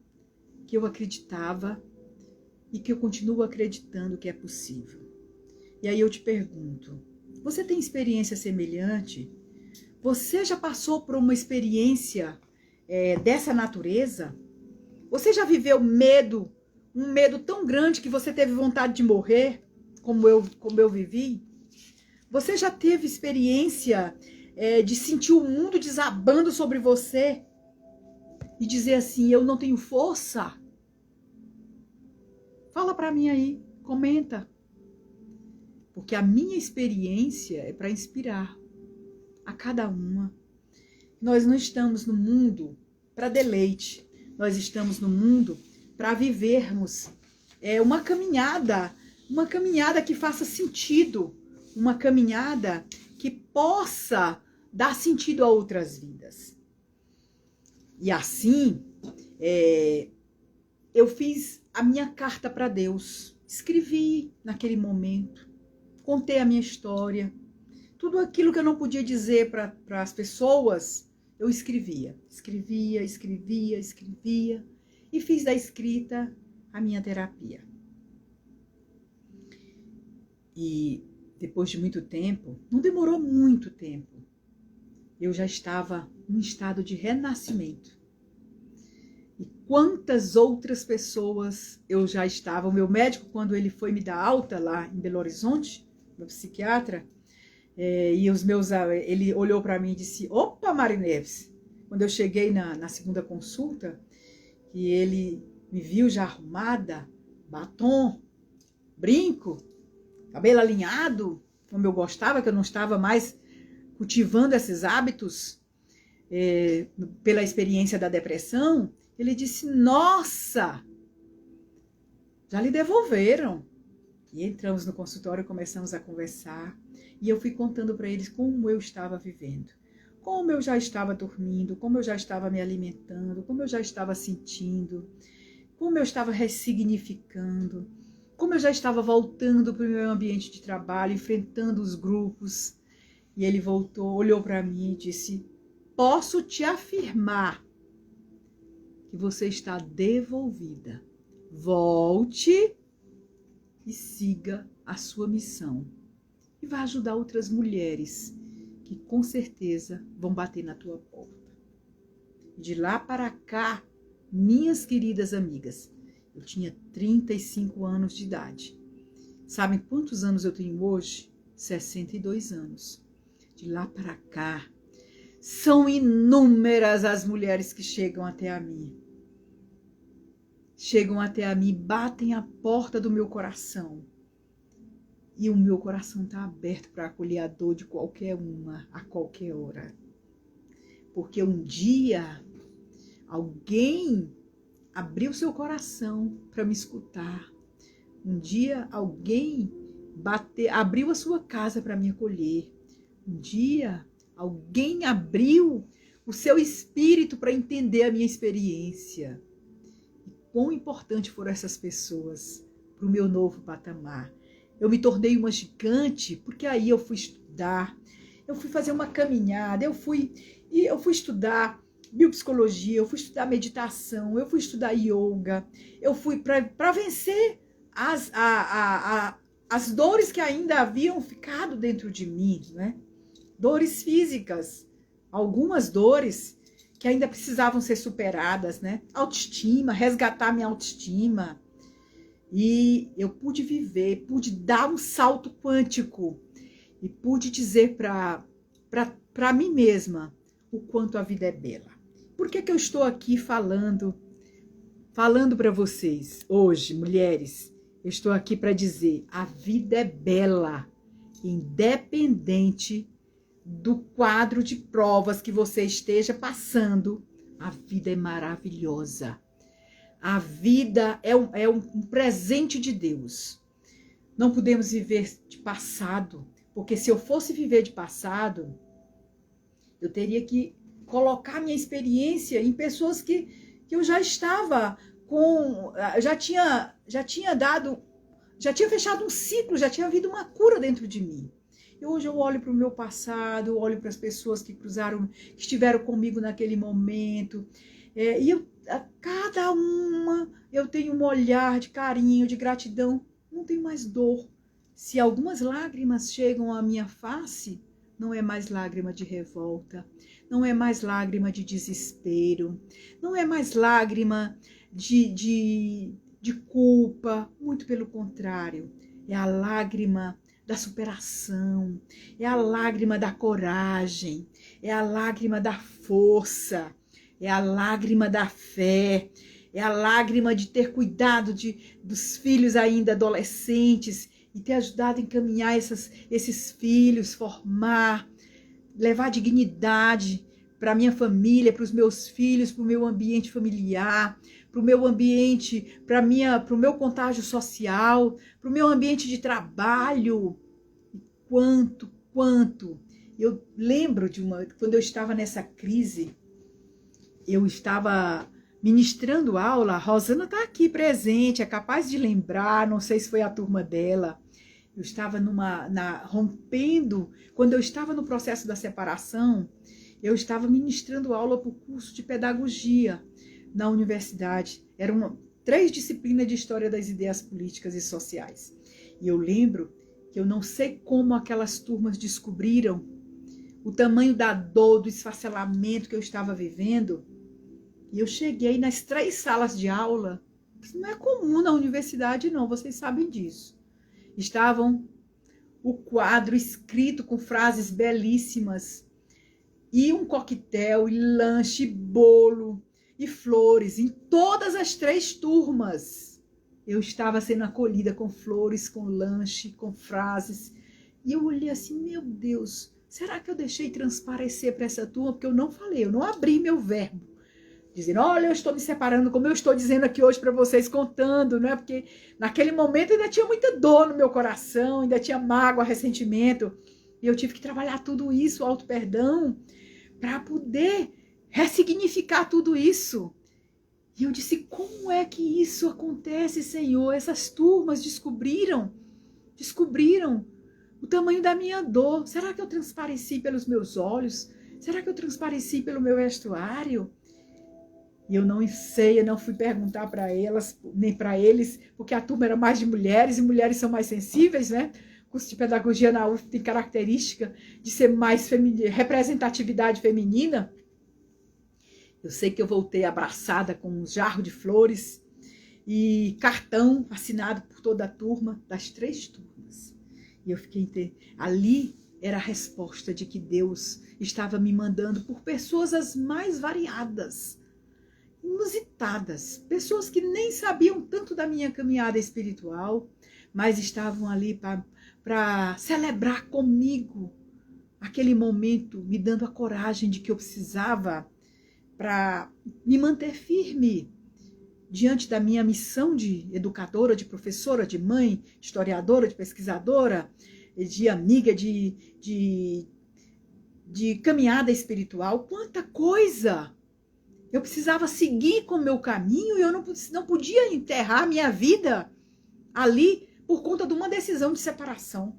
que eu acreditava e que eu continuo acreditando que é possível. E aí eu te pergunto, você tem experiência semelhante? Você já passou por uma experiência dessa natureza? Você já viveu medo, um medo tão grande que você teve vontade de morrer, como eu vivi? Você já teve experiência de sentir o mundo desabando sobre você e dizer assim, eu não tenho força? Fala para mim aí, comenta. Porque a minha experiência é para inspirar a cada uma. Nós não estamos no mundo para deleite. Nós estamos no mundo para vivermos uma caminhada que faça sentido, uma caminhada que possa dar sentido a outras vidas. E assim, eu fiz a minha carta para Deus, escrevi naquele momento, contei a minha história, tudo aquilo que eu não podia dizer para as pessoas, eu escrevia e fiz da escrita a minha terapia. E depois de muito tempo, não demorou muito tempo, eu já estava num estado de renascimento. E quantas outras pessoas eu já estava, o meu médico, quando ele foi me dar alta lá em Belo Horizonte, meu psiquiatra, ele olhou para mim e disse, opa, Mari Neves, quando eu cheguei na segunda consulta, e ele me viu já arrumada, batom, brinco, cabelo alinhado, como eu gostava, que eu não estava mais cultivando esses hábitos pela experiência da depressão, ele disse, nossa, já lhe devolveram. E entramos no consultório, começamos a conversar, e eu fui contando para eles como eu estava vivendo, como eu já estava dormindo, como eu já estava me alimentando, como eu já estava sentindo, como eu estava ressignificando, como eu já estava voltando para o meu ambiente de trabalho, enfrentando os grupos. E ele voltou, olhou para mim e disse, posso te afirmar que você está devolvida. Volte e siga a sua missão. E vai ajudar outras mulheres que com certeza vão bater na tua porta. De lá para cá, minhas queridas amigas, eu tinha 35 anos de idade. Sabem quantos anos eu tenho hoje? 62 anos. De lá para cá, são inúmeras as mulheres que chegam até a mim. Chegam até a mim, batem a porta do meu coração. E o meu coração está aberto para acolher a dor de qualquer uma, a qualquer hora. Porque um dia, alguém abriu seu coração para me escutar. Um dia, alguém abriu a sua casa para me acolher. Um dia, alguém abriu o seu espírito para entender a minha experiência. Quão importante foram essas pessoas para o meu novo patamar. Eu me tornei uma gigante, porque aí eu fui estudar, eu fui fazer uma caminhada, eu fui estudar biopsicologia, eu fui estudar meditação, eu fui estudar yoga, eu fui para vencer as dores que ainda haviam ficado dentro de mim, né? Dores físicas, algumas dores que ainda precisavam ser superadas, né? Autoestima, resgatar minha autoestima. E eu pude viver, pude dar um salto quântico e pude dizer para mim mesma o quanto a vida é bela. Por que eu estou aqui falando para vocês hoje, mulheres? Eu estou aqui para dizer, a vida é bela, independente do quadro de provas que você esteja passando, a vida é maravilhosa. A vida é um presente de Deus. Não podemos viver de passado, porque se eu fosse viver de passado, eu teria que colocar minha experiência em pessoas que eu já estava com, já tinha já tinha fechado um ciclo, já tinha havido uma cura dentro de mim. E hoje eu olho para o meu passado, eu olho para as pessoas que cruzaram, que estiveram comigo naquele momento, e a cada uma eu tenho um olhar de carinho, de gratidão. Não tenho mais dor. Se algumas lágrimas chegam à minha face, não é mais lágrima de revolta, não é mais lágrima de desespero, não é mais lágrima de culpa, muito pelo contrário, é a lágrima da superação, é a lágrima da coragem, é a lágrima da força, é a lágrima da fé, é a lágrima de ter cuidado dos filhos ainda adolescentes e ter ajudado a encaminhar esses filhos, formar, levar dignidade para a minha família, para os meus filhos, para o meu ambiente familiar, para o meu ambiente, para o meu contágio social, para o meu ambiente de trabalho. Quanto. Eu lembro quando eu estava nessa crise, eu estava ministrando aula, a Rosana está aqui presente, é capaz de lembrar, não sei se foi a turma dela. Eu estava rompendo, quando eu estava no processo da separação, eu estava ministrando aula para o curso de pedagogia na universidade. Eram 3 disciplinas de história das ideias políticas e sociais. E eu lembro que eu não sei como aquelas turmas descobriram o tamanho da dor, do esfacelamento que eu estava vivendo. E eu cheguei nas 3 salas de aula, que não é comum na universidade não, vocês sabem disso. Estavam o quadro escrito com frases belíssimas, e um coquetel, e lanche, e bolo, e flores, em todas as 3 turmas. Eu estava sendo acolhida com flores, com lanche, com frases. E eu olhei assim, meu Deus, será que eu deixei transparecer para essa turma? Porque eu não falei, eu não abri meu verbo. Dizendo, olha, eu estou me separando, como eu estou dizendo aqui hoje para vocês, contando, né? Porque naquele momento ainda tinha muita dor no meu coração, ainda tinha mágoa, ressentimento. E eu tive que trabalhar tudo isso, auto-perdão, para poder ressignificar tudo isso. E eu disse, como é que isso acontece, Senhor? Essas turmas descobriram o tamanho da minha dor. Será que eu transpareci pelos meus olhos? Será que eu transpareci pelo meu vestuário? E eu não sei, eu não fui perguntar para elas, nem para eles, porque a turma era mais de mulheres, e mulheres são mais sensíveis, né? O curso de pedagogia na UF tem característica de ser mais representatividade feminina. Eu sei que eu voltei abraçada com um jarro de flores e cartão assinado por toda a turma, das 3 turmas. E eu fiquei... Ali era a resposta de que Deus estava me mandando por pessoas as mais variadas, inusitadas, pessoas que nem sabiam tanto da minha caminhada espiritual, mas estavam ali para celebrar comigo aquele momento, me dando a coragem de que eu precisava para me manter firme diante da minha missão de educadora, de professora, de mãe, de historiadora, de pesquisadora, de amiga, de caminhada espiritual. Quanta coisa! Eu precisava seguir com o meu caminho e eu não podia enterrar minha vida ali por conta de uma decisão de separação.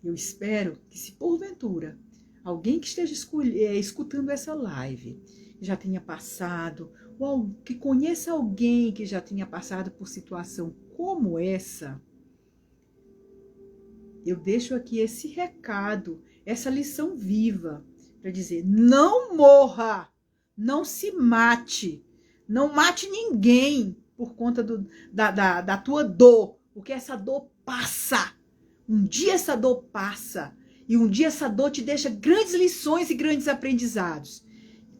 Eu espero que, se porventura alguém que esteja escutando essa live já tenha passado, ou que conheça alguém que já tenha passado por situação como essa, eu deixo aqui esse recado, essa lição viva, para dizer, não morra, não se mate, não mate ninguém por conta da tua dor, porque essa dor passa. Um dia essa dor passa, e um dia essa dor te deixa grandes lições e grandes aprendizados.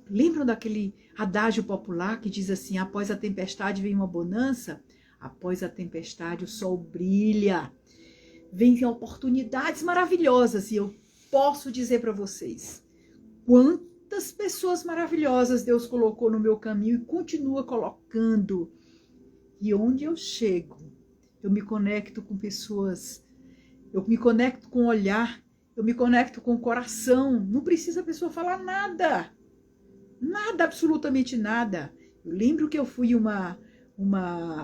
Lembram daquele adágio popular que diz assim, após a tempestade vem uma bonança? Após a tempestade o sol brilha. Vêm oportunidades maravilhosas, e eu posso dizer para vocês, quantas pessoas maravilhosas Deus colocou no meu caminho e continua colocando. E onde eu chego, eu me conecto com pessoas, eu me conecto com o olhar, eu me conecto com o coração. Não precisa a pessoa falar nada. Nada, absolutamente nada. Eu lembro que eu fui uma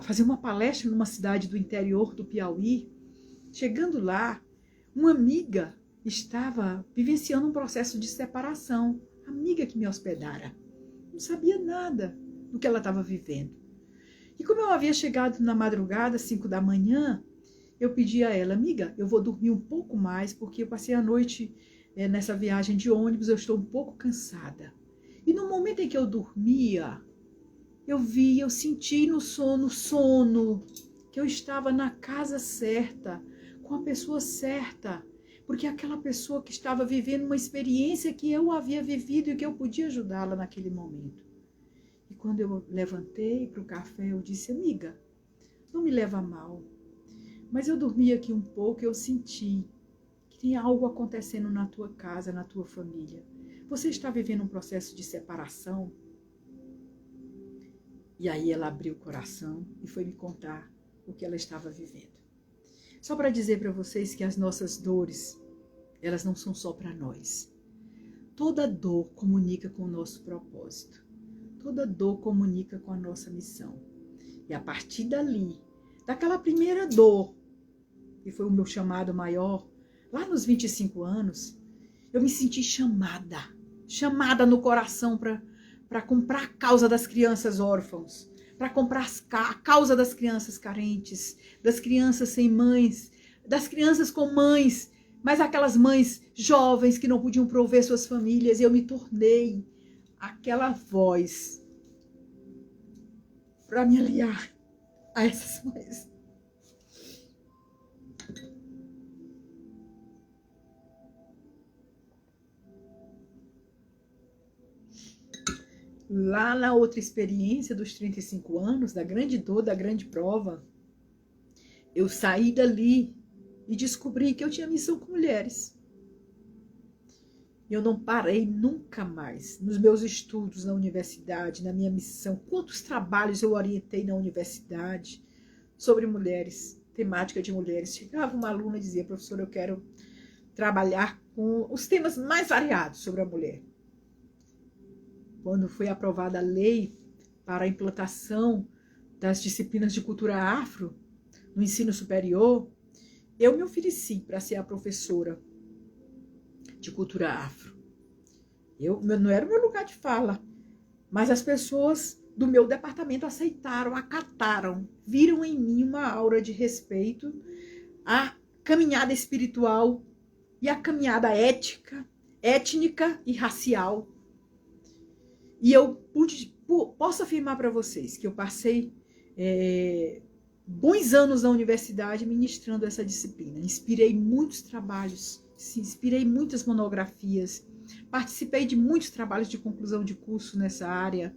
fazer uma palestra numa cidade do interior do Piauí. Chegando lá, uma amiga estava vivenciando um processo de separação. A amiga que me hospedara. Não sabia nada do que ela estava vivendo. E como eu havia chegado na madrugada, 5 da manhã, eu pedi a ela, amiga, eu vou dormir um pouco mais, porque eu passei a noite nessa viagem de ônibus, eu estou um pouco cansada. E no momento em que eu dormia, eu senti no sono, que eu estava na casa certa, com a pessoa certa, porque aquela pessoa que estava vivendo uma experiência que eu havia vivido e que eu podia ajudá-la naquele momento. E quando eu levantei para o café, eu disse, amiga, não me leva a mal, mas eu dormi aqui um pouco e eu senti que tem algo acontecendo na tua casa, na tua família. Você está vivendo um processo de separação? E aí ela abriu o coração e foi me contar o que ela estava vivendo. Só para dizer para vocês que as nossas dores, elas não são só para nós. Toda dor comunica com o nosso propósito. Toda dor comunica com a nossa missão. E a partir dali, daquela primeira dor, que foi o meu chamado maior, lá nos 25 anos, eu me senti chamada no coração para comprar a causa das crianças órfãos, para comprar a causa das crianças carentes, das crianças sem mães, das crianças com mães, mas aquelas mães jovens que não podiam prover suas famílias. E eu me tornei aquela voz para me aliar a essas mães. Lá na outra experiência dos 35 anos, da grande dor, da grande prova, eu saí dali e descobri que eu tinha missão com mulheres. Eu não parei nunca mais nos meus estudos na universidade, na minha missão. Quantos trabalhos eu orientei na universidade sobre mulheres, temática de mulheres. Chegava uma aluna e dizia, professora, eu quero trabalhar com os temas mais variados sobre a mulher. Quando foi aprovada a lei para a implantação das disciplinas de cultura afro no ensino superior, eu me ofereci para ser a professora de cultura afro. Não era o meu lugar de fala, mas as pessoas do meu departamento aceitaram, acataram, viram em mim uma aura de respeito à caminhada espiritual e à caminhada étnica e racial. E eu posso afirmar para vocês que eu passei bons anos na universidade ministrando essa disciplina. Inspirei muitos trabalhos, inspirei muitas monografias, participei de muitos trabalhos de conclusão de curso nessa área.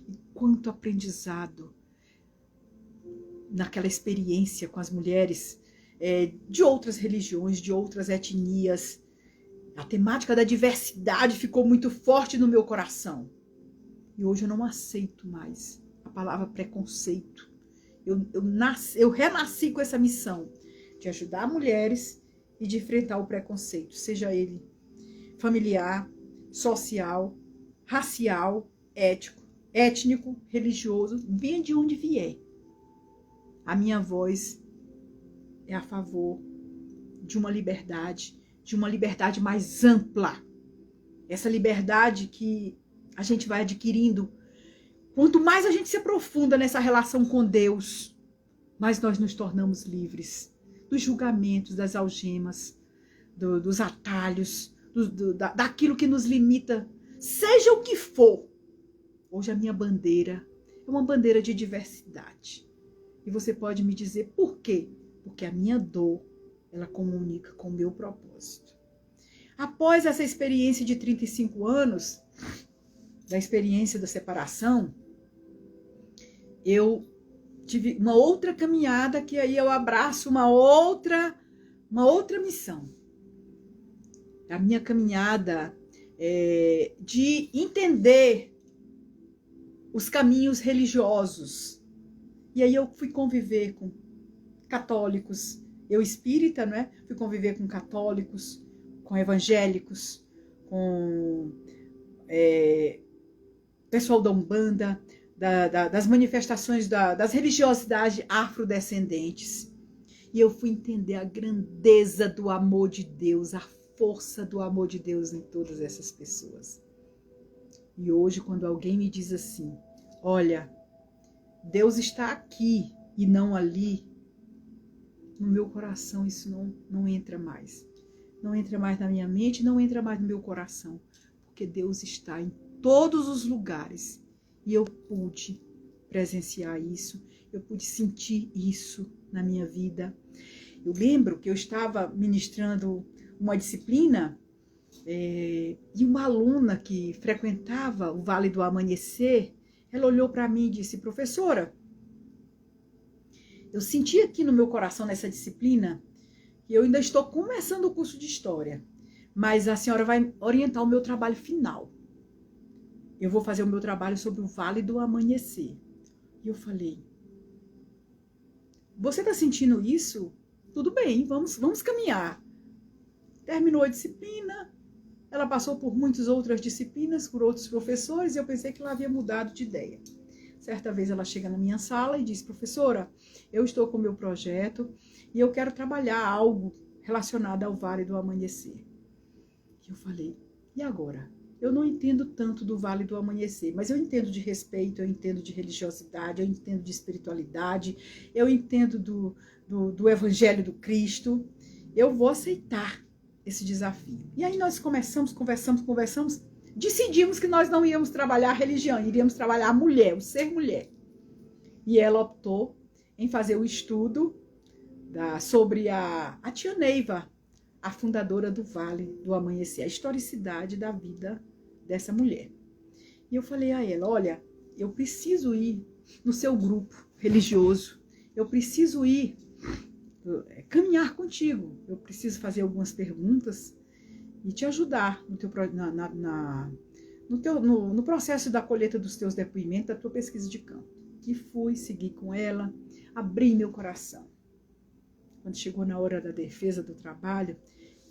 E quanto aprendizado naquela experiência com as mulheres de outras religiões, de outras etnias. A temática da diversidade ficou muito forte no meu coração. E hoje eu não aceito mais a palavra preconceito. Eu renasci com essa missão de ajudar mulheres e de enfrentar o preconceito, seja ele familiar, social, racial, étnico, religioso, venha de onde vier. A minha voz é a favor de uma liberdade mais ampla. Essa liberdade que a gente vai adquirindo. Quanto mais a gente se aprofunda nessa relação com Deus, mais nós nos tornamos livres dos julgamentos, das algemas, dos atalhos, daquilo que nos limita, seja o que for. Hoje a minha bandeira é uma bandeira de diversidade. E você pode me dizer por quê? Porque a minha dor, ela comunica com o meu propósito. Após essa experiência de 35 anos, da experiência da separação, eu tive uma outra caminhada que aí eu abraço uma outra missão. A minha caminhada de entender os caminhos religiosos. E aí eu fui conviver com católicos, eu espírita, né? Fui conviver com católicos, com evangélicos, com pessoal da Umbanda, das manifestações das religiosidades afrodescendentes. E eu fui entender a grandeza do amor de Deus, a força do amor de Deus em todas essas pessoas. E hoje, quando alguém me diz assim, olha, Deus está aqui e não ali, no meu coração isso não entra mais. Não entra mais na minha mente, não entra mais no meu coração. Porque Deus está em todos os lugares. E eu pude presenciar isso, eu pude sentir isso na minha vida. Eu lembro que eu estava ministrando uma disciplina e uma aluna que frequentava o Vale do Amanhecer, ela olhou para mim e disse, professora, eu senti aqui no meu coração nessa disciplina, que eu ainda estou começando o curso de História, mas a senhora vai orientar o meu trabalho final. Eu vou fazer o meu trabalho sobre o Vale do Amanhecer. E eu falei, você está sentindo isso? Tudo bem, vamos caminhar. Terminou a disciplina, ela passou por muitas outras disciplinas, por outros professores, e eu pensei que ela havia mudado de ideia. Certa vez ela chega na minha sala e diz, professora, eu estou com o meu projeto e eu quero trabalhar algo relacionado ao Vale do Amanhecer. E eu falei, e agora? Eu não entendo tanto do Vale do Amanhecer, mas eu entendo de respeito, eu entendo de religiosidade, eu entendo de espiritualidade, eu entendo do Evangelho do Cristo. Eu vou aceitar esse desafio. E aí nós conversamos, decidimos que nós não íamos trabalhar a religião, iríamos trabalhar a mulher, o ser mulher. E ela optou em fazer o estudo sobre a tia Neiva, a fundadora do Vale do Amanhecer, a historicidade da vida dessa mulher. E eu falei a ela, olha, eu preciso ir no seu grupo religioso, eu preciso ir caminhar contigo, eu preciso fazer algumas perguntas e te ajudar no processo da colheita dos teus depoimentos, da tua pesquisa de campo. E fui seguir com ela, abri meu coração. Quando chegou na hora da defesa do trabalho,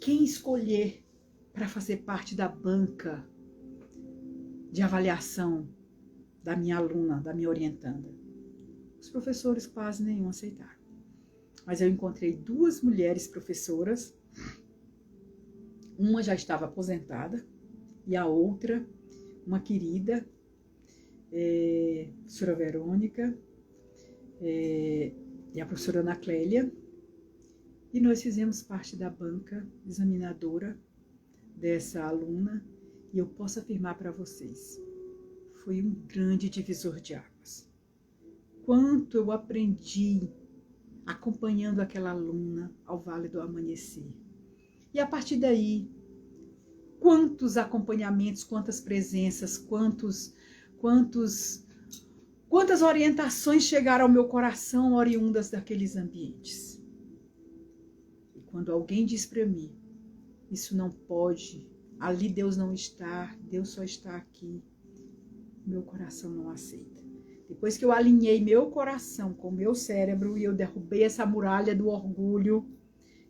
quem escolher para fazer parte da banca de avaliação da minha aluna, da minha orientanda? Os professores quase nenhum aceitaram. Mas eu encontrei 2 mulheres professoras, uma já estava aposentada e a outra, uma querida, a professora Verônica e a professora Ana Clélia, e nós fizemos parte da banca examinadora dessa aluna, e eu posso afirmar para vocês, foi um grande divisor de águas. Quanto eu aprendi acompanhando aquela aluna ao Vale do Amanhecer. E a partir daí, quantos acompanhamentos, quantas presenças, quantas orientações chegaram ao meu coração oriundas daqueles ambientes. E quando alguém diz para mim, isso não pode, ali Deus não está, Deus só está aqui, meu coração não aceita. Depois que eu alinhei meu coração com o meu cérebro e eu derrubei essa muralha do orgulho,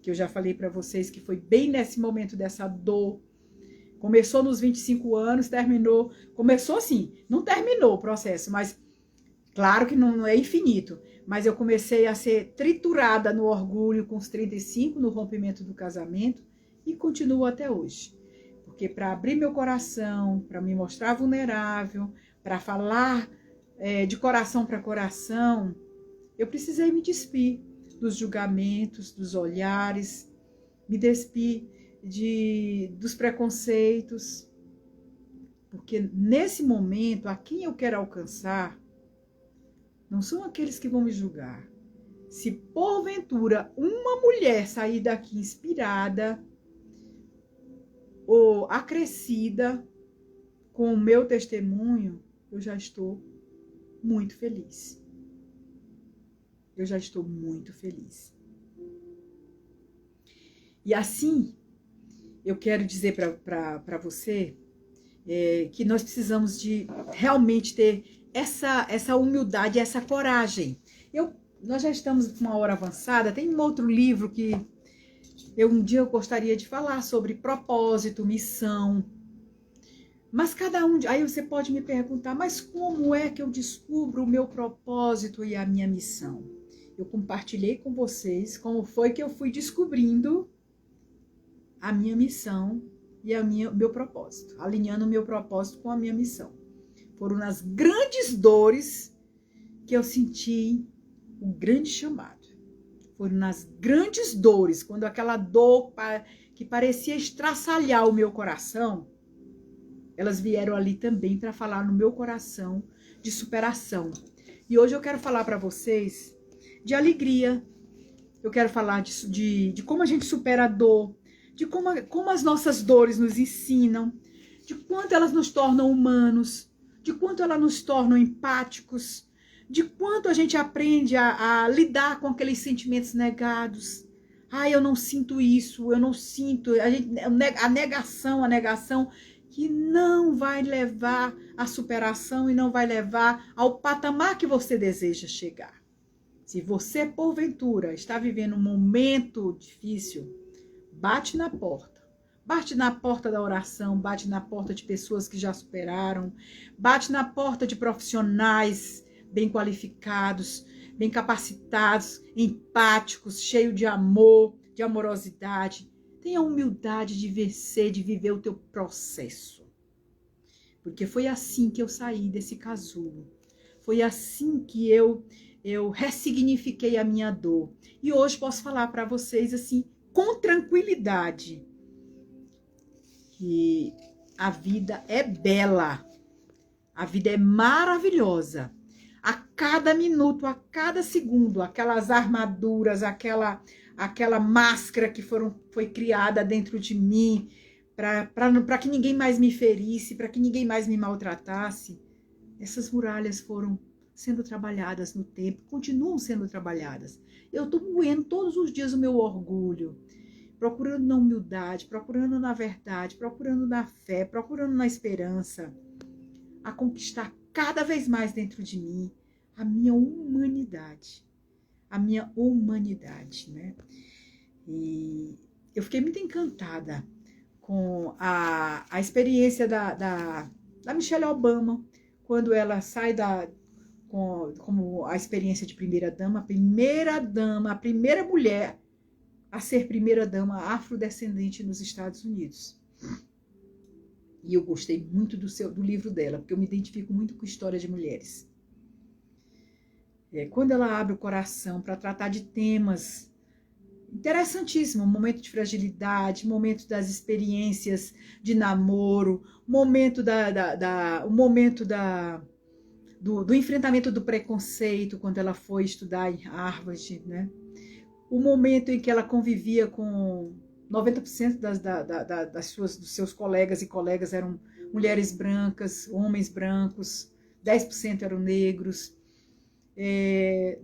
que eu já falei para vocês que foi bem nesse momento dessa dor, começou nos 25 anos, começou assim, não terminou o processo, mas claro que não é infinito, mas eu comecei a ser triturada no orgulho com os 35, no rompimento do casamento, e continuo até hoje. Porque para abrir meu coração, para me mostrar vulnerável, para falar de coração para coração, eu precisei me despir dos julgamentos, dos olhares, me despir dos preconceitos, porque nesse momento, a quem eu quero alcançar, não são aqueles que vão me julgar. Se porventura uma mulher sair daqui inspirada ou acrescida com o meu testemunho, eu já estou muito feliz. Eu já estou muito feliz. E assim, eu quero dizer para você que nós precisamos de realmente ter essa humildade, essa coragem. Nós já estamos com uma hora avançada, tem um outro livro que um dia eu gostaria de falar sobre propósito, missão, Mas cada um, aí você pode me perguntar, mas como é que eu descubro o meu propósito e a minha missão? Eu compartilhei com vocês como foi que eu fui descobrindo a minha missão e meu propósito, alinhando o meu propósito com a minha missão. Foram nas grandes dores que eu senti o grande chamado. Foram nas grandes dores, quando aquela dor que parecia estraçalhar o meu coração, elas vieram ali também para falar no meu coração de superação. E hoje eu quero falar para vocês de alegria. Eu quero falar de como a gente supera a dor, de como as nossas dores nos ensinam, de quanto elas nos tornam humanos, de quanto elas nos tornam empáticos, de quanto a gente aprende a lidar com aqueles sentimentos negados. Ah, eu não sinto isso, eu não sinto. A negação que não vai levar à superação e não vai levar ao patamar que você deseja chegar. Se você, porventura, está vivendo um momento difícil, bate na porta. Bate na porta da oração, bate na porta de pessoas que já superaram, bate na porta de profissionais bem qualificados, bem capacitados, empáticos, cheios de amor, de amorosidade. Tenha humildade de vencer, de viver o teu processo. Porque foi assim que eu saí desse casulo. Foi assim que eu ressignifiquei a minha dor. E hoje posso falar para vocês assim, com tranquilidade, que a vida é bela. A vida é maravilhosa. A cada minuto, a cada segundo, aquelas armaduras, aquela máscara que foi criada dentro de mim para que ninguém mais me ferisse, para que ninguém mais me maltratasse, essas muralhas foram sendo trabalhadas no tempo, continuam sendo trabalhadas. Eu estou moendo todos os dias o meu orgulho, procurando na humildade, procurando na verdade, procurando na fé, procurando na esperança, a conquistar cada vez mais dentro de mim a minha humanidade. A minha humanidade, né? E eu fiquei muito encantada com a experiência da Michelle Obama, quando ela sai como a experiência de primeira-dama, a primeira mulher a ser primeira-dama afrodescendente nos Estados Unidos. E eu gostei muito do livro dela, porque eu me identifico muito com história de mulheres. Quando ela abre o coração para tratar de temas interessantíssimos, momento de fragilidade, momento das experiências de namoro, momento do enfrentamento do preconceito, quando ela foi estudar em Harvard, né? O momento em que ela convivia com 90% dos seus colegas e colegas eram mulheres brancas, homens brancos, 10% eram negros,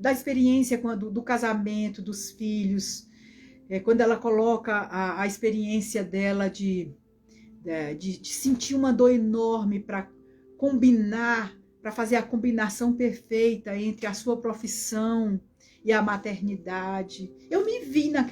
da experiência do casamento, dos filhos, quando ela coloca a experiência dela de sentir uma dor enorme para combinar, para fazer a combinação perfeita entre a sua profissão e a maternidade. Eu me vi na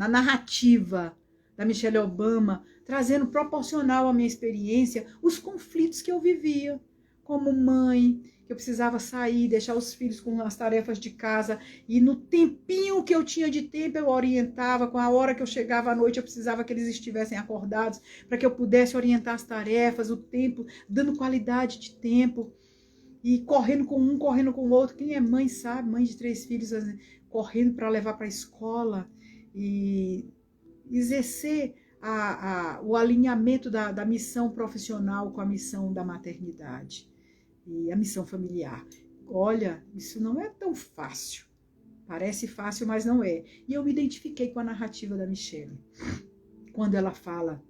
narrativa da Michelle Obama, trazendo proporcional à minha experiência os conflitos que eu vivia como mãe, que eu precisava sair, deixar os filhos com as tarefas de casa, e no tempinho que eu tinha de tempo eu orientava, com a hora que eu chegava à noite eu precisava que eles estivessem acordados, para que eu pudesse orientar as tarefas, o tempo, dando qualidade de tempo, e correndo com um, correndo com o outro. Quem é mãe sabe, mãe de 3 filhos, correndo para levar para a escola, e exercer o alinhamento da missão profissional com a missão da maternidade e a missão familiar. Olha, isso não é tão fácil. Parece fácil, mas não é. E eu me identifiquei com a narrativa da Michelle, quando ela fala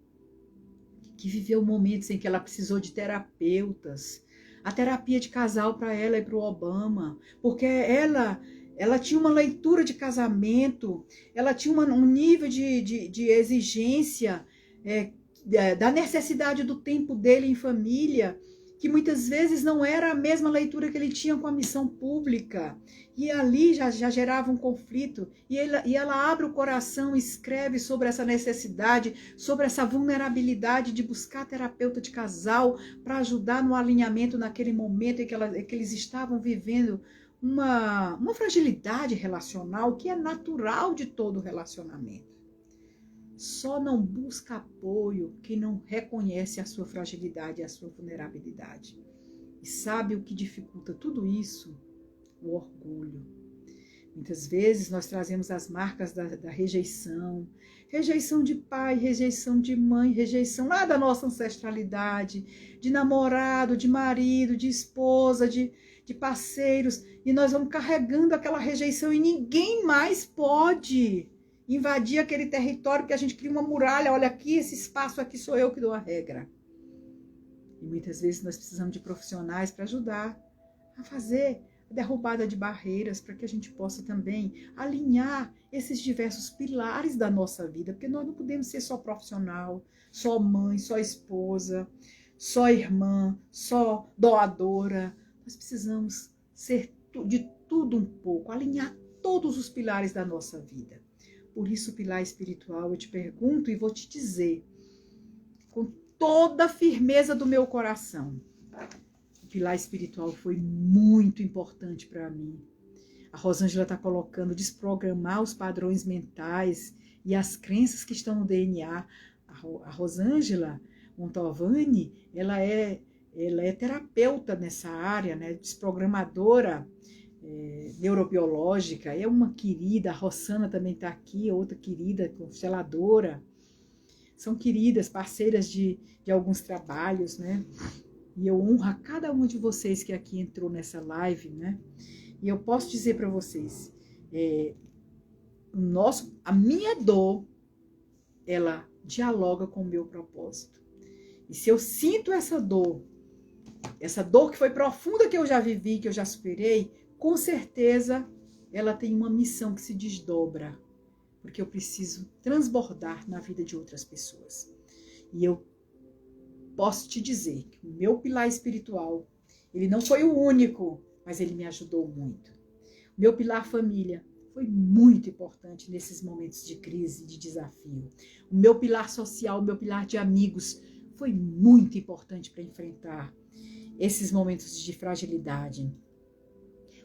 que viveu momentos em que ela precisou de terapeutas, a terapia de casal para ela e para o Obama, porque ela tinha uma leitura de casamento, ela tinha um nível de exigência da necessidade do tempo dele em família, que muitas vezes não era a mesma leitura que ele tinha com a missão pública. E ali já gerava um conflito. E ela abre o coração, escreve sobre essa necessidade, sobre essa vulnerabilidade de buscar terapeuta de casal para ajudar no alinhamento naquele momento em que eles estavam vivendo uma fragilidade relacional que é natural de todo relacionamento. Só não busca apoio quem não reconhece a sua fragilidade e a sua vulnerabilidade. E sabe o que dificulta tudo isso? O orgulho. Muitas vezes nós trazemos as marcas da rejeição. Rejeição de pai, rejeição de mãe, rejeição lá da nossa ancestralidade, de namorado, de marido, de esposa, de parceiros. E nós vamos carregando aquela rejeição e ninguém mais pode invadir aquele território, porque a gente cria uma muralha, olha aqui, esse espaço aqui sou eu que dou a regra. E muitas vezes nós precisamos de profissionais para ajudar a fazer a derrubada de barreiras, para que a gente possa também alinhar esses diversos pilares da nossa vida, porque nós não podemos ser só profissional, só mãe, só esposa, só irmã, só doadora. Nós precisamos ser de tudo um pouco, alinhar todos os pilares da nossa vida. Por isso, o pilar espiritual, eu te pergunto e vou te dizer, com toda a firmeza do meu coração, o pilar espiritual foi muito importante para mim. A Rosângela está colocando desprogramar os padrões mentais e as crenças que estão no DNA. A Rosângela Montalvani, ela é terapeuta nessa área, né, desprogramadora, neurobiológica, é uma querida. A Rossana também está aqui, outra querida, consteladora. São queridas, parceiras de alguns trabalhos, né? E eu honro a cada um de vocês que aqui entrou nessa live, né? E eu posso dizer para vocês, a minha dor, ela dialoga com o meu propósito. E se eu sinto essa dor que foi profunda, que eu já vivi, que eu já superei, com certeza ela tem uma missão que se desdobra, porque eu preciso transbordar na vida de outras pessoas. E eu posso te dizer que o meu pilar espiritual, ele não foi o único, mas ele me ajudou muito. O meu pilar família foi muito importante nesses momentos de crise, de desafio. O meu pilar social, o meu pilar de amigos foi muito importante para enfrentar esses momentos de fragilidade.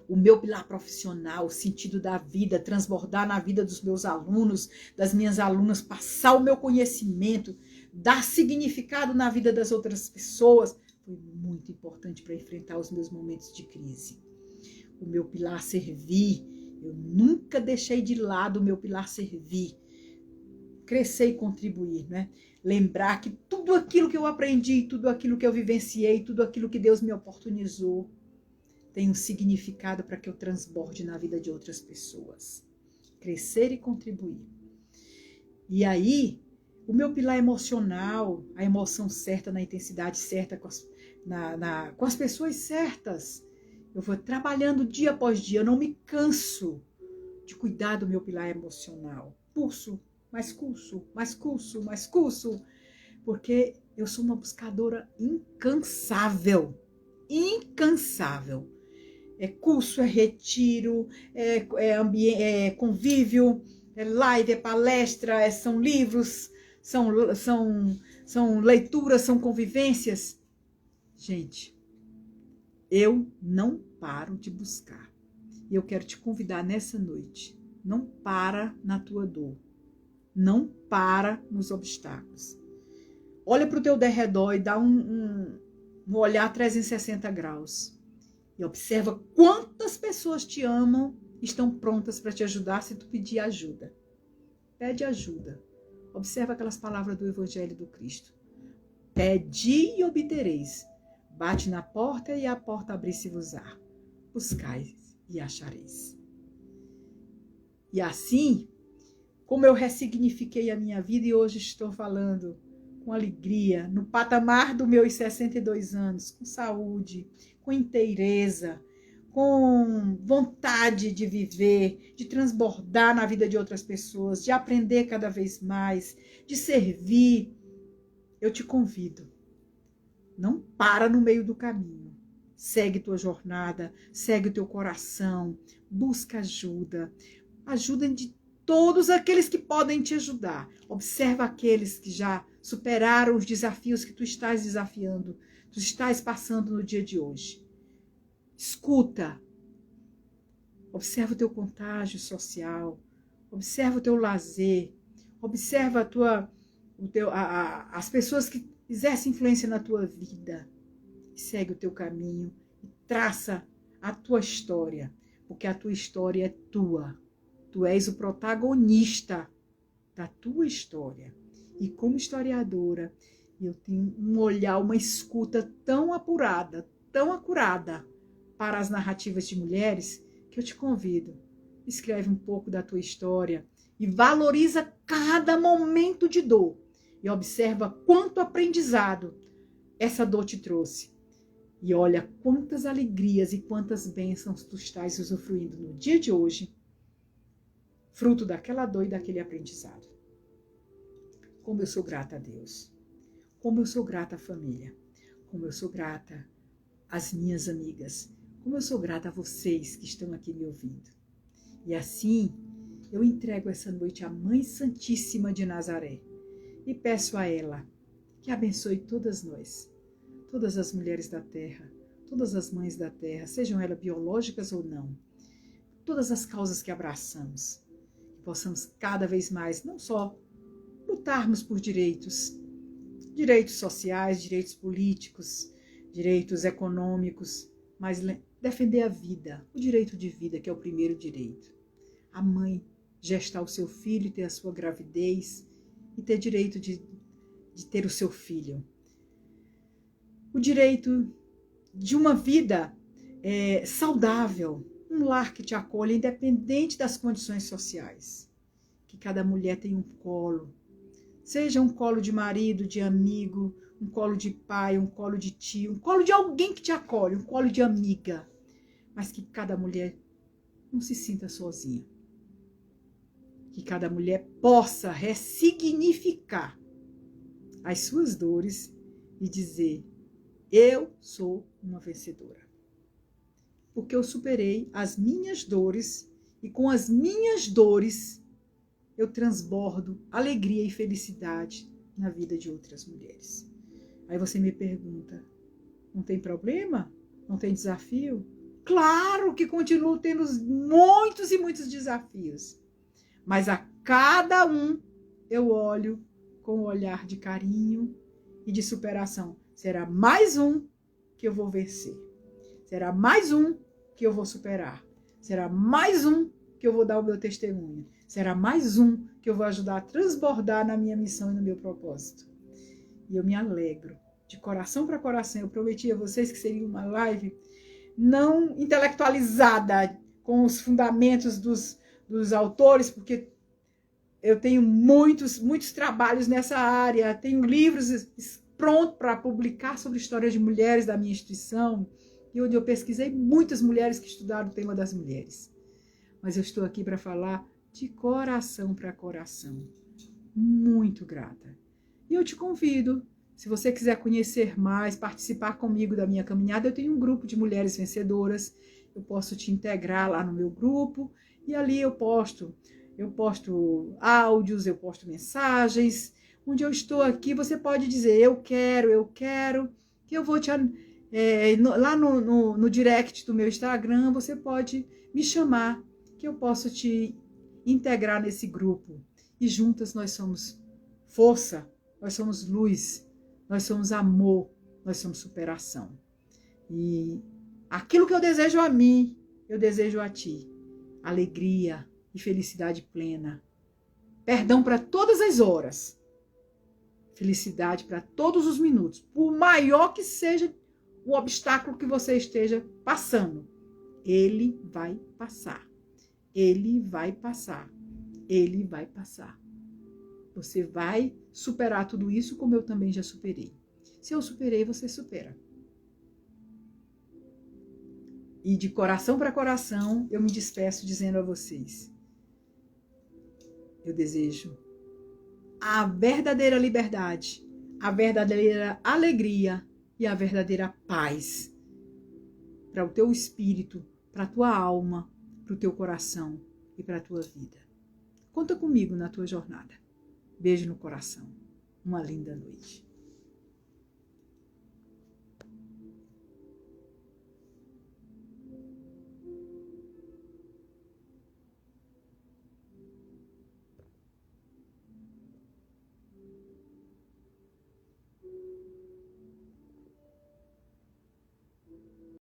O meu pilar profissional, o sentido da vida, transbordar na vida dos meus alunos, das minhas alunas, passar o meu conhecimento, dar significado na vida das outras pessoas, foi muito importante para enfrentar os meus momentos de crise. O meu pilar servir, eu nunca deixei de lado o meu pilar servir. Crescer e contribuir, né? Lembrar que tudo aquilo que eu aprendi, tudo aquilo que eu vivenciei, tudo aquilo que Deus me oportunizou, tem um significado para que eu transborde na vida de outras pessoas. Crescer e contribuir. E aí, o meu pilar emocional, a emoção certa, na intensidade certa, com as pessoas certas. Eu vou trabalhando dia após dia, eu não me canso de cuidar do meu pilar emocional. Curso, mais curso, mais curso, mais curso. Porque eu sou uma buscadora incansável. Incansável. É curso, é retiro, é convívio, é live, é palestra, são livros, são leituras, são convivências. Gente, eu não paro de buscar. E eu quero te convidar nessa noite. Não para na tua dor. Não para nos obstáculos. Olha para o teu derredor e dá um olhar 360 graus. E observa quantas pessoas te amam, estão prontas para te ajudar se tu pedir ajuda. Pede ajuda. Observa aquelas palavras do Evangelho do Cristo. Pedi e obtereis. Bate na porta e a porta abrir-se-vos-á. Buscai e achareis. E assim, como eu ressignifiquei a minha vida e hoje estou falando com alegria, no patamar dos meus 62 anos, com saúde, com inteireza, com vontade de viver, de transbordar na vida de outras pessoas, de aprender cada vez mais, de servir, eu te convido. Não para no meio do caminho. Segue tua jornada, segue o teu coração, busca ajuda. Ajuda de todos aqueles que podem te ajudar. Observa aqueles que já superaram os desafios que tu estás desafiando, tu estás passando no dia de hoje. Escuta. Observa o teu contágio social, observa o teu lazer, observa as pessoas que exercem influência na tua vida. Segue o teu caminho e traça a tua história, porque a tua história é tua. Tu és o protagonista da tua história. E como historiadora, eu tenho um olhar, uma escuta tão apurada, tão acurada para as narrativas de mulheres, que eu te convido. Escreve um pouco da tua história e valoriza cada momento de dor. E observa quanto aprendizado essa dor te trouxe. E olha quantas alegrias e quantas bênçãos tu estás usufruindo no dia de hoje, fruto daquela dor e daquele aprendizado. Como eu sou grata a Deus. Como eu sou grata à família. Como eu sou grata às minhas amigas. Como eu sou grata a vocês que estão aqui me ouvindo. E assim, eu entrego essa noite à Mãe Santíssima de Nazaré e peço a ela que abençoe todas nós, todas as mulheres da terra, todas as mães da terra, sejam elas biológicas ou não, todas as causas que abraçamos, que possamos cada vez mais, não só lutarmos por direitos sociais, direitos políticos, direitos econômicos, mas defender a vida, o direito de vida, que é o primeiro direito. A mãe gestar o seu filho e ter a sua gravidez e ter direito de ter o seu filho. O direito de uma vida saudável, um lar que te acolha, independente das condições sociais. Que cada mulher tenha um colo, seja um colo de marido, de amigo, um colo de pai, um colo de tio, um colo de alguém que te acolhe, um colo de amiga, mas que cada mulher não se sinta sozinha. Que cada mulher possa ressignificar as suas dores e dizer: eu sou uma vencedora. Porque eu superei as minhas dores e com as minhas dores eu transbordo alegria e felicidade na vida de outras mulheres. Aí você me pergunta: não tem problema? Não tem desafio? Claro que continuo tendo muitos e muitos desafios. Mas a cada um eu olho com um olhar de carinho e de superação. Será mais um que eu vou vencer. Será mais um que eu vou superar. Será mais um que eu vou dar o meu testemunho. Será mais um que eu vou ajudar a transbordar na minha missão e no meu propósito. E eu me alegro, de coração para coração. Eu prometi a vocês que seria uma live não intelectualizada com os fundamentos dos autores, porque eu tenho muitos trabalhos nessa área, tenho livros prontos para publicar sobre histórias de mulheres da minha instituição, e onde eu pesquisei muitas mulheres que estudaram o tema das mulheres. Mas eu estou aqui para falar de coração para coração. Muito grata. E eu te convido, se você quiser conhecer mais, participar comigo da minha caminhada, eu tenho um grupo de mulheres vencedoras, eu posso te integrar lá no meu grupo, e ali eu posto áudios, eu posto mensagens, onde eu estou aqui, você pode dizer: eu quero, que eu vou te... lá no direct do meu Instagram, você pode me chamar, que eu posso te integrar nesse grupo. E juntas nós somos força, nós somos luz, nós somos amor, nós somos superação. E aquilo que eu desejo a mim, eu desejo a ti. Alegria e felicidade plena. Perdão para todas as horas. Felicidade para todos os minutos. Por maior que seja o obstáculo que você esteja passando, ele vai passar. Ele vai passar. Ele vai passar. Você vai superar tudo isso como eu também já superei. Se eu superei, você supera. E de coração para coração, eu me despeço dizendo a vocês: eu desejo a verdadeira liberdade, a verdadeira alegria e a verdadeira paz para o teu espírito, para a tua alma, para o teu coração e para a tua vida. Conta comigo na tua jornada. Beijo no coração. Uma linda noite.